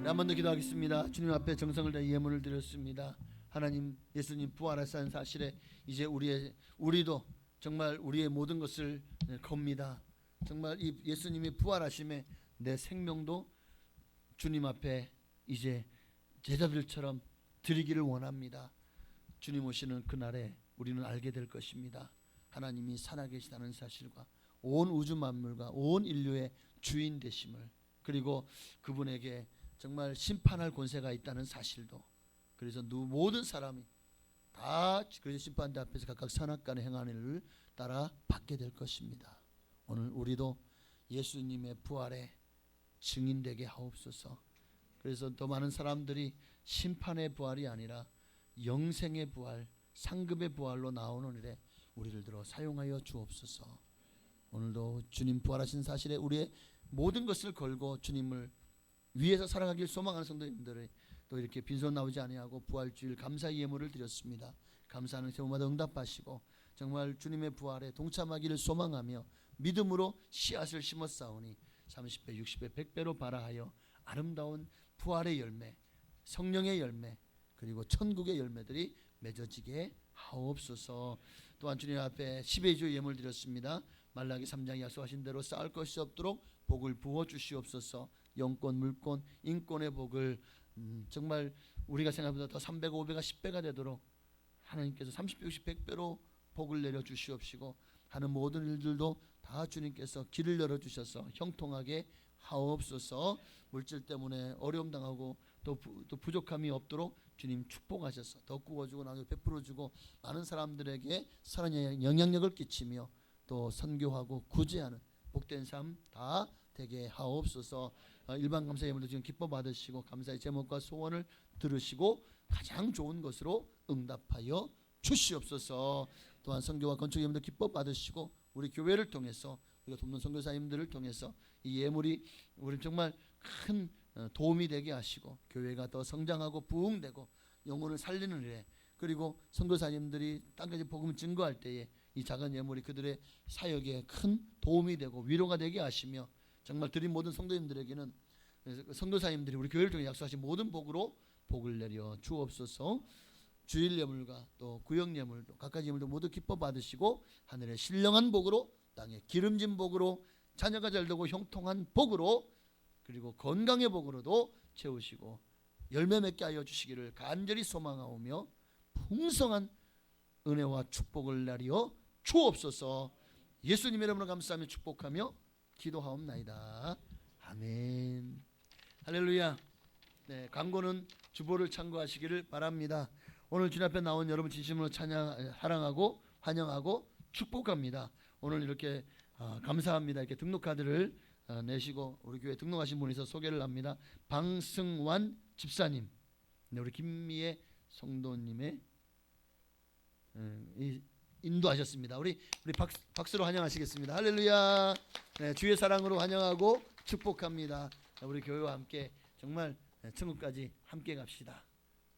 한 번 더 기도하겠습니다. 주님 앞에 정성을 다해 예물을 드렸습니다. 하나님, 예수님 부활하신 사실에 이제 우리도 정말 우리의 모든 것을 겁니다. 정말 이 예수님이 부활하심에 내 생명도 주님 앞에 이제 제자들처럼 드리기를 원합니다. 주님 오시는 그날에 우리는 알게 될 것입니다. 하나님이 살아계시다는 사실과 온 우주 만물과 온 인류의 주인 되심을, 그리고 그분에게 정말 심판할 권세가 있다는 사실도, 그래서 모든 사람이 다 그 심판대 앞에서 각각 선악간에 행하는 일을 따라 받게 될 것입니다. 오늘 우리도 예수님의 부활에 증인되게 하옵소서. 그래서 더 많은 사람들이 심판의 부활이 아니라 영생의 부활, 상급의 부활로 나오는 일에 우리를 들어 사용하여 주옵소서. 오늘도 주님 부활하신 사실에 우리의 모든 것을 걸고 주님을 위해서 살아가길 소망하는 성도님들이 또 이렇게 빈손 나오지 아니하고 부활주일 감사의 예물을 드렸습니다. 감사하는 제목마다 응답하시고 정말 주님의 부활에 동참하기를 소망하며 믿음으로 씨앗을 심었사오니 30배, 60배, 100배로 발아하여 아름다운 부활의 열매, 성령의 열매, 그리고 천국의 열매들이 맺어지게 하옵소서. 또한 주님 앞에 10의 주 예물 드렸습니다. 말라기 3장에 약속하신 대로 쌓을 것이 없도록 복을 부어 주시옵소서. 영권, 물권, 인권의 복을 정말 우리가 생각보다 더 3배가 5배가 10배가 되도록 하나님께서 30배, 60, 100배로 복을 내려 주시옵시고, 하는 모든 일들도 다 주님께서 길을 열어 주셔서 형통하게 하옵소서. 물질 때문에 어려움 당하고 또 부족함이 없도록 주님 축복하셔서 더 구워주고 나누고 베풀어주고 많은 사람들에게 사랑의 영향력을 끼치며 또 선교하고 구제하는 복된 삶 다 되게 하옵소서. 일반 감사 예물도 지금 기뻐 받으시고 감사의 제목과 소원을 들으시고 가장 좋은 것으로 응답하여 주시옵소서. 또한 선교와 건축 예물도 기뻐 받으시고 우리 교회를 통해서 우리가 돕는 선교사님들을 통해서 이 예물이 우리 정말 큰 도움이 되게 하시고 교회가 더 성장하고 부흥되고 영혼을 살리는 일에, 그리고 선교사님들이 땅까지 복음을 증거할 때에 이 작은 예물이 그들의 사역에 큰 도움이 되고 위로가 되게 하시며, 정말 드린 모든 성도님들에게는 선교사님들이 우리 교회를 통해 약속하신 모든 복으로 복을 내려 주옵소서. 주일 예물과 또 구역 예물도 각가지 예물도 모두 기뻐 받으시고 하늘의 신령한 복으로, 땅의 기름진 복으로, 자녀가 잘되고 형통한 복으로, 그리고 건강의 복으로도 채우시고 열매 맺게 하여 주시기를 간절히 소망하오며 풍성한 은혜와 축복을 내려 주옵소서. 예수님의 이름으로 감사하며 축복하며 기도하옵나이다. 아멘. 할렐루야. 네, 광고는 주보를 참고하시기를 바랍니다. 오늘 주님 앞에 나온 여러분 진심으로 사랑하고 환영하고 축복합니다. 오늘 이렇게 감사합니다. 이렇게 등록카드를 내시고 우리 교회 등록하신 분이 있어 소개를 합니다. 방승완 집사님, 네, 우리 김미애 성도님의 인도하셨습니다. 우리 박수로 환영하시겠습니다. 할렐루야. 네, 주의 사랑으로 환영하고 축복합니다. 우리 교회와 함께 정말 천국까지 함께 갑시다.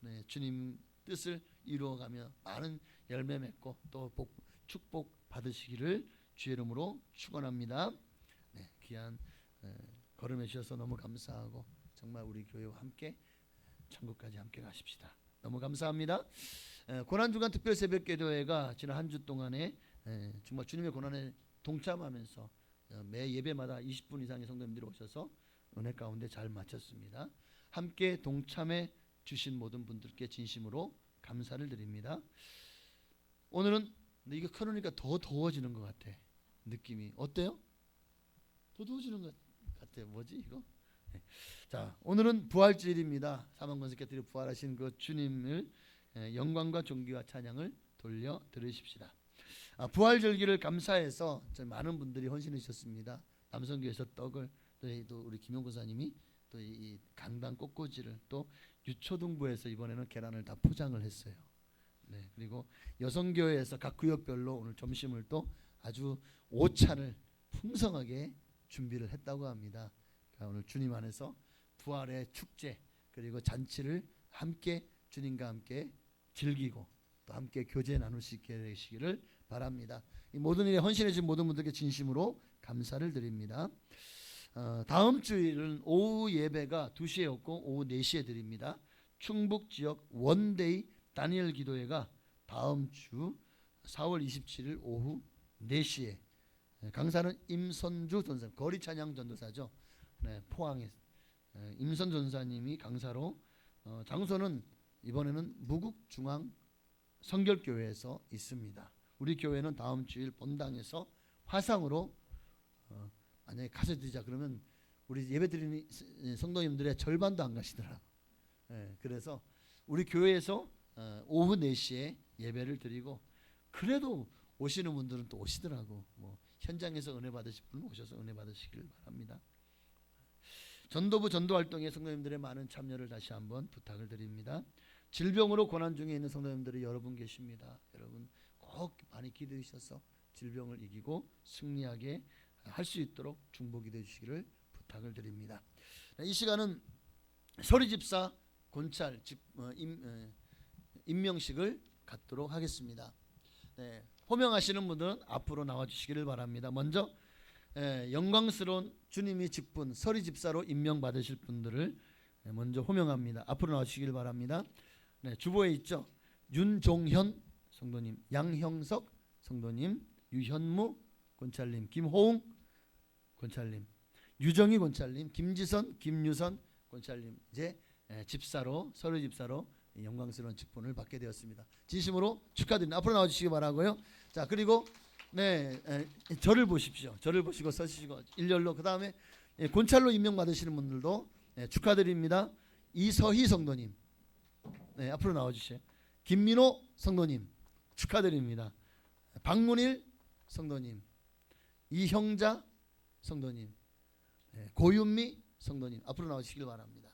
네, 주님 뜻을 이루어가며 많은 열매 맺고 또 축복 받으시기를 주의 이름으로 축원합니다. 네, 귀한 걸음해 주셔서 너무 감사하고 정말 우리 교회와 함께 천국까지 함께 가십시다. 너무 감사합니다. 고난주간 특별 새벽 기도회가 지난 한 주 동안에 정말 주님의 고난에 동참하면서 매 예배마다 20분 이상의 성도님들이 오셔서 은혜 가운데 잘 마쳤습니다. 함께 동참해 주신 모든 분들께 진심으로 감사를 드립니다. 오늘은 이게 커놓으니까 더 더워지는 것 같아. 느낌이 어때요? 더 더워지는 것 같아요. 뭐지 이거? 네. 자, 오늘은 부활주일입니다. 사망권세께들이 부활하신 그 주님을 영광과 존귀와 찬양을 돌려 들으십시다. 부활절기를 감사해서 많은 분들이 헌신해 주셨습니다. 남성교회에서 떡을, 또 우리 김용구 사님이 또 이 강당 꽃꽂이를, 또 유초등부에서 이번에는 계란을 다 포장을 했어요. 네, 그리고 여성교회에서 각 구역별로 오늘 점심을 또 아주 오찬을 풍성하게 준비를 했다고 합니다. 그러니까 오늘 주님 안에서 부활의 축제 그리고 잔치를 함께 주님과 함께 즐기고 또 함께 교제 나눌 수 있게 되시기를 바랍니다. 이 모든 일에 헌신해 주신 모든 분들께 진심으로 감사를 드립니다. 다음 주일은 오후 예배가 2시에였고 오후 4시에 드립니다. 충북 지역 원데이 다니엘 기도회가 다음 주 4월 27일 오후 4시에, 강사는 임선주 전사, 거리 찬양 전도사죠. 네, 포항에 임선 전사님이 강사로, 장소는 이번에는 무국중앙 성결교회에서 있습니다. 우리 교회는 다음 주일 본당에서 화상으로 만약에 가서 드리자 그러면 우리 예배드리는 성도님들의 절반도 안 가시더라고. 그래서 우리 교회에서 오후 4시에 예배를 드리고, 그래도 오시는 분들은 또 오시더라고. 뭐 현장에서 은혜 받으실 분은 오셔서 은혜 받으시길 바랍니다. 전도부 전도활동에 성도님들의 많은 참여를 다시 한번 부탁을 드립니다. 질병으로 고난 중에 있는 성도님들이 여러분 계십니다. 여러분 꼭 많이 기도해 주셔서 질병을 이기고 승리하게 할 수 있도록 중보기 되시기를 부탁을 드립니다. 이 시간은 소리집사 권찰 임명식을 갖도록 하겠습니다. 네, 호명하시는 분들은 앞으로 나와 주시기를 바랍니다. 먼저 영광스러운 주님의 직분 서리 집사로 임명받으실 분들을 먼저 호명합니다. 앞으로 나와주시길 바랍니다. 네, 주보에 있죠. 윤종현 성도님, 양형석 성도님, 유현무 권찰님, 김호웅 권찰님, 유정희 권찰님, 김지선, 김유선 권찰님 이제 집사로 서리 집사로 영광스러운 직분을 받게 되었습니다. 진심으로 축하드립니다. 앞으로 나와주시기 바라고요. 자, 그리고 저를 보십시오. 저를 보시고 서시고 일렬로 그 다음에 권찰로 임명받으시는 분들도 축하드립니다. 이서희 성도님, 앞으로 나와주세요. 김민호 성도님 축하드립니다. 박문일 성도님, 이형자 성도님, 고윤미 성도님 앞으로 나오시길 바랍니다.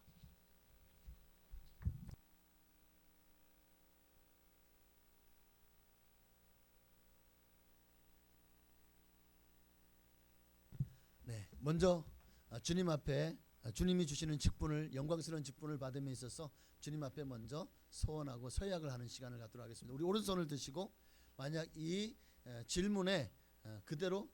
먼저 주님 앞에 주님이 주시는 직분을 영광스러운 직분을 받음에 있어서 주님 앞에 먼저 소원하고 서약을 하는 시간을 갖도록 하겠습니다. 우리 오른손을 드시고 만약 이 질문에 그대로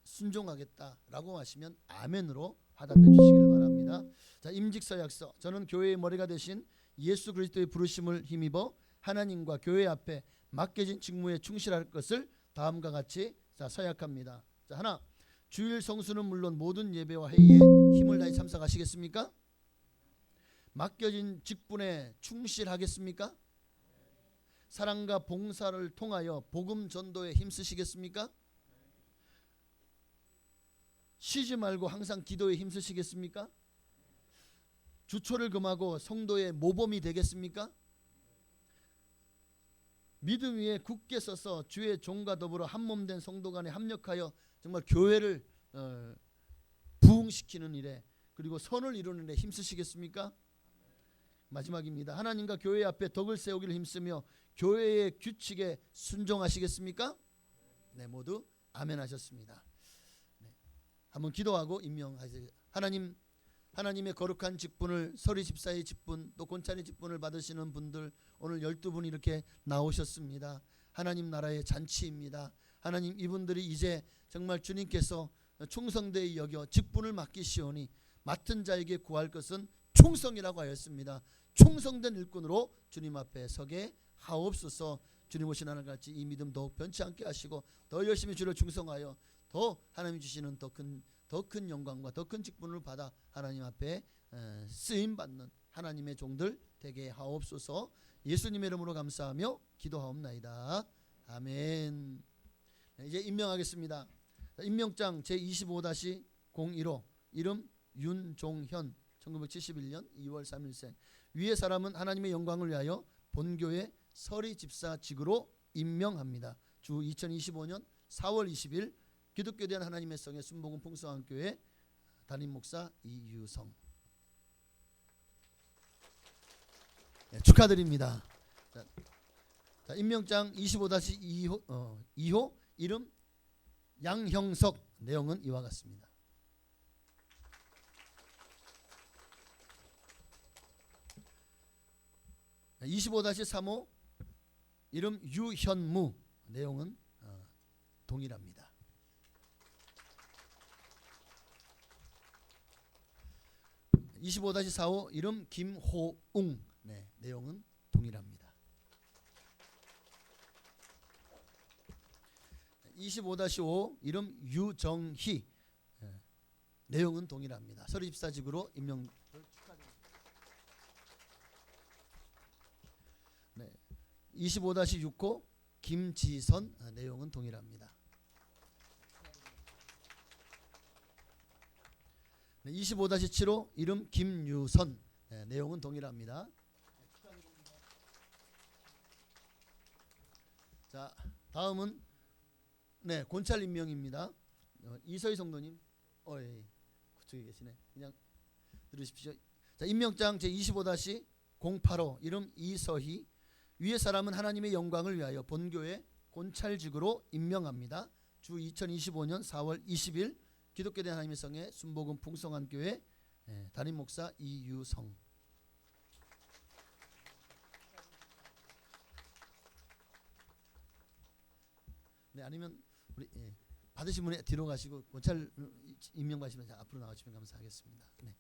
순종하겠다라고 하시면 아멘으로 화답해 주시길 바랍니다. 자, 임직서약서. 저는 교회의 머리가 되신 예수 그리스도의 부르심을 힘입어 하나님과 교회 앞에 맡겨진 직무에 충실할 것을 다음과 같이 서약합니다. 자, 하나, 주일 성수는 물론 모든 예배와 회의에 힘을 다해 참석하시겠습니까? 맡겨진 직분에 충실하겠습니까? 사랑과 봉사를 통하여 복음 전도에 힘쓰시겠습니까? 쉬지 말고 항상 기도에 힘쓰시겠습니까? 주초를 금하고 성도의 모범이 되겠습니까? 믿음 위에 굳게 서서 주의 종과 더불어 한몸된 성도 간에 합력하여 정말 교회를 부흥시키는 일에 그리고 선을 이루는 일에 힘쓰시겠습니까? 마지막입니다. 하나님과 교회 앞에 덕을 세우기를 힘쓰며 교회의 규칙에 순종하시겠습니까? 네, 모두 아멘 하셨습니다. 한번 기도하고 임명하세요. 하나님의 거룩한 직분을 서리 집사의 직분 또 권찰의 직분을 받으시는 분들 오늘 12분 이렇게 나오셨습니다. 하나님 나라의 잔치입니다. 하나님 이분들이 이제 정말 주님께서 충성되이 여겨 직분을 맡기시오니 맡은 자에게 구할 것은 충성이라고 하였습니다. 충성된 일꾼으로 주님 앞에 서게 하옵소서. 주님 오신 하늘같이 이 믿음 더욱 변치 않게 하시고 더 열심히 주를 충성하여 더 하나님 주시는 더 큰 영광과 더 큰 직분을 받아 하나님 앞에 쓰임받는 하나님의 종들 되게 하옵소서. 예수님의 이름으로 감사하며 기도하옵나이다. 아멘. 이제 임명하겠습니다. 임명장 제25-015 이름 윤종현 1971년 2월 3일생 위의 사람은 하나님의 영광을 위하여 본교회 서리 집사직으로 임명합니다. 주 2025년 4월 20일 기독교에 대한 하나님의 성의 순복음 풍성한 교회 담임 목사 이유성. 축하드립니다. 자, 임명장 25-2호 이름 양형석. 내용은 이와 같습니다. 자, 25-3호 이름 유현무. 내용은 동일합니다. 25-4호 이름 김호웅. 내용은 동일합니다. 25-5 이름 유정희. 내용은 동일합니다. 서리 집사직으로 임명 축하드립니다. 25-6호 김지선. 내용은 동일합니다. 25-7호 이름 김유선. 내용은 동일합니다. 자, 다음은 권찰 임명입니다. 이서희 성도님, 그쪽에 계시네. 그냥 들으십시오. 자, 임명장 제25-085 이름 이서희. 위의 사람은 하나님의 영광을 위하여 본교회 권찰직으로 임명합니다. 주 2025년 4월 20일 기독교에 대한 하나님의 성의 순복음 풍성한 교회 담임 목사 이유성. 아니면 우리 받으신 분이 뒤로 가시고 고찰 임명받으시면 앞으로 나와주시면 감사하겠습니다. 네.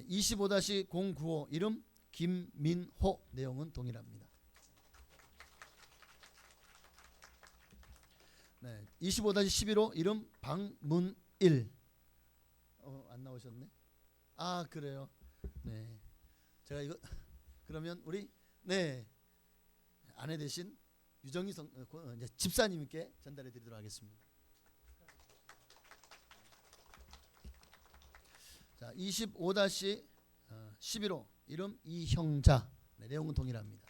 25-095 이름 김민호, 내용은 동일합니다. 네. 25-11호 이름 박문일. 안 나오셨네. 아, 그래요. 네. 제가 이거 그러면 우리 네 아내 대신 유정희 이제 집사님께 전달해 드리도록 하겠습니다. 자, 25-11호 이름 이형자. 네, 내용은 동일합니다.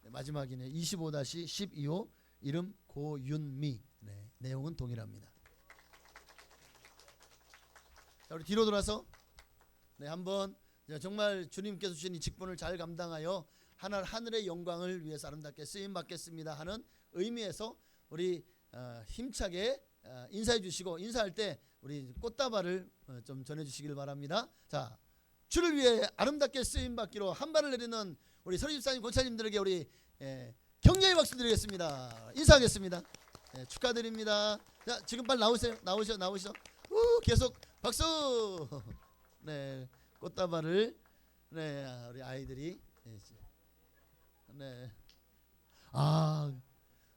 네, 마지막이네. 25-12호 이름 고윤미. 네, 내용은 동일합니다. 자, 우리 뒤로 돌아서 네, 한번 정말 주님께서 주신 이 직분을 잘 감당하여 하늘의 영광을 위해서 아름답게 쓰임 받겠습니다 하는 의미에서 우리 힘차게 인사해 주시고, 인사할 때 우리 꽃다발을 좀 전해 주시길 바랍니다. 자, 주를 위해 아름답게 쓰임 받기로 한 발을 내리는 우리 서리집사님, 권사님들에게 우리 격려의 박수 드리겠습니다. 인사하겠습니다. 축하드립니다. 자, 지금 빨리 나오세요. 나오셔. 계속 박수. 네, 꽃다발을 네, 우리 아이들이 네. 아,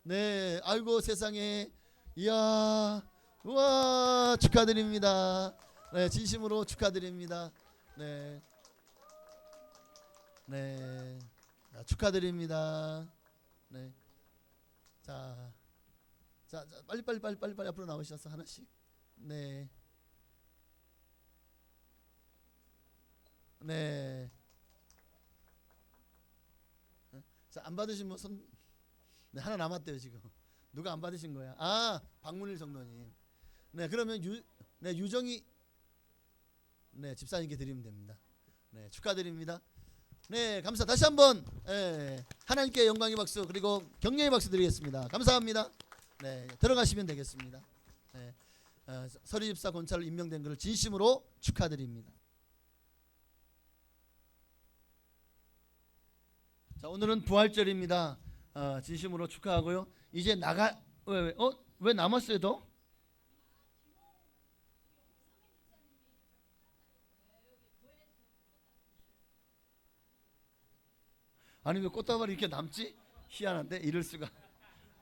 네. 아이고 세상에. 이야. 우와, 축하드립니다. 네, 진심으로 축하드립니다. 네. 네. 자, 축하드립니다. 네. 자, 빨리 앞으로 나오셔서 하나씩. 네. 네. 자, 안 받으신 분 손. 네, 하나 남았대요 지금. 누가 안 받으신 거야? 아, 박문일 성도님. 네, 그러면 유정희 네, 집사님께 드리면 됩니다. 네, 축하드립니다. 네, 감사. 다시 한번 하나님께 영광의 박수 그리고 격려의 박수 드리겠습니다. 감사합니다. 네, 들어가시면 되겠습니다. 네, 서리집사 권찰로 임명된 것을 진심으로 축하드립니다. 자, 오늘은 부활절입니다. 진심으로 축하하고요. 이제 왜 남았어요 더? 아니 왜 꽃다발이 이렇게 남지? 희한한데 이럴 수가.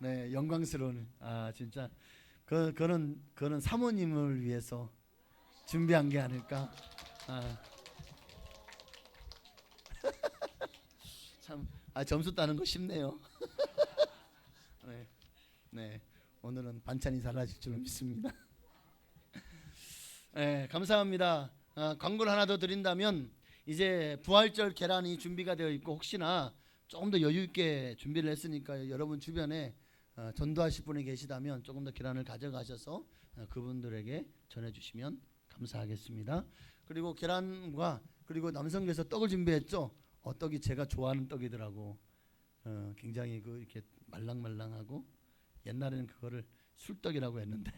네, 영광스러운. 아, 진짜 그거는 사모님을 위해서 준비한 게 아닐까. 참, 점수 따는 거 쉽네요. 네, 오늘은 반찬이 달라질 줄 믿습니다. 네, 감사합니다. 광고를 하나 더 드린다면, 이제 부활절 계란이 준비가 되어 있고, 혹시나 조금 더 여유 있게 준비를 했으니까 여러분 주변에 전도하실 분이 계시다면 조금 더 계란을 가져가셔서 그분들에게 전해주시면 감사하겠습니다. 그리고 계란과 그리고 남성께서 떡을 준비했죠. 떡이 제가 좋아하는 떡이더라고. 굉장히 이렇게 말랑말랑하고, 옛날에는 그거를 술떡이라고 했는데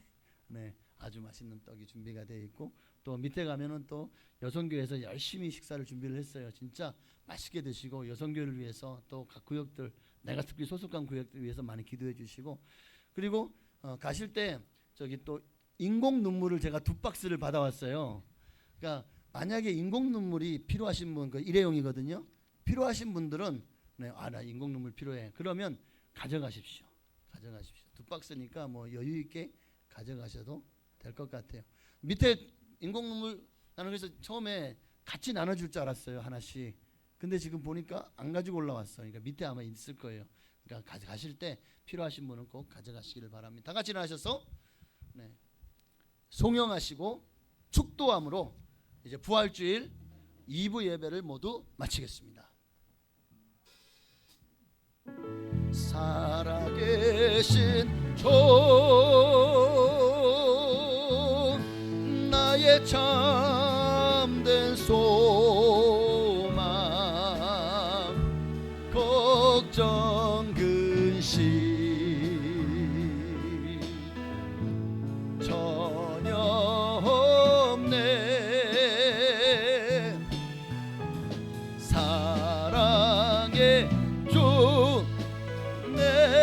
네, 아주 맛있는 떡이 준비가 되어 있고, 또 밑에 가면은 또 여성교회에서 열심히 식사를 준비를 했어요. 진짜 맛있게 드시고, 여성교회를 위해서 또 각 구역들, 내가 특히 소속한 구역들 위해서 많이 기도해 주시고, 그리고 가실 때 저기 또 인공 눈물을 제가 2박스를 받아왔어요. 그러니까 만약에 인공 눈물이 필요하신 분, 일회용이거든요. 필요하신 분들은 나 인공 눈물 필요해. 그러면 가져가십시오. 2박스니까 뭐 여유 있게 가져가셔도 될 것 같아요. 밑에 인공 눈물, 나는 그래서 처음에 같이 나눠줄 줄 알았어요, 하나씩. 근데 지금 보니까 안 가지고 올라왔어. 그러니까 밑에 아마 있을 거예요. 그러니까 가실 때 필요하신 분은 꼭 가져가시기를 바랍니다. 다 같이 나가셔서 송영하시고 축도함으로 이제 부활주일 2부 예배를 모두 마치겠습니다. 살아계신 주, 나의 참된 소망, 걱정 근심 전혀 없네. 사랑의 주 내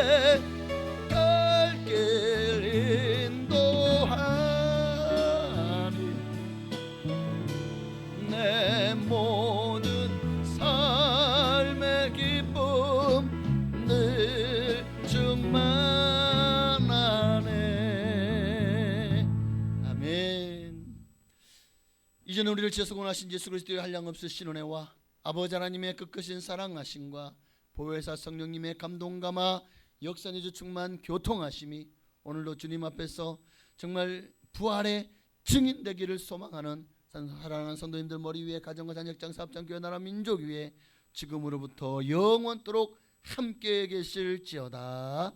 지어서 구원하신 예수 그리스도의 한량없으신 은혜와 아버지 하나님의 끝끝인 사랑하심과 보혜사 성령님의 감동감화 역사내주 충만 교통하심이 오늘도 주님 앞에서 정말 부활의 증인되기를 소망하는 사랑하는 성도님들 머리 위에 가정과 자녀장 사업장 교회 나라 민족 위에 지금으로부터 영원토록 함께 계실지어다.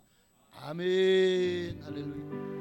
아멘. 할렐루야.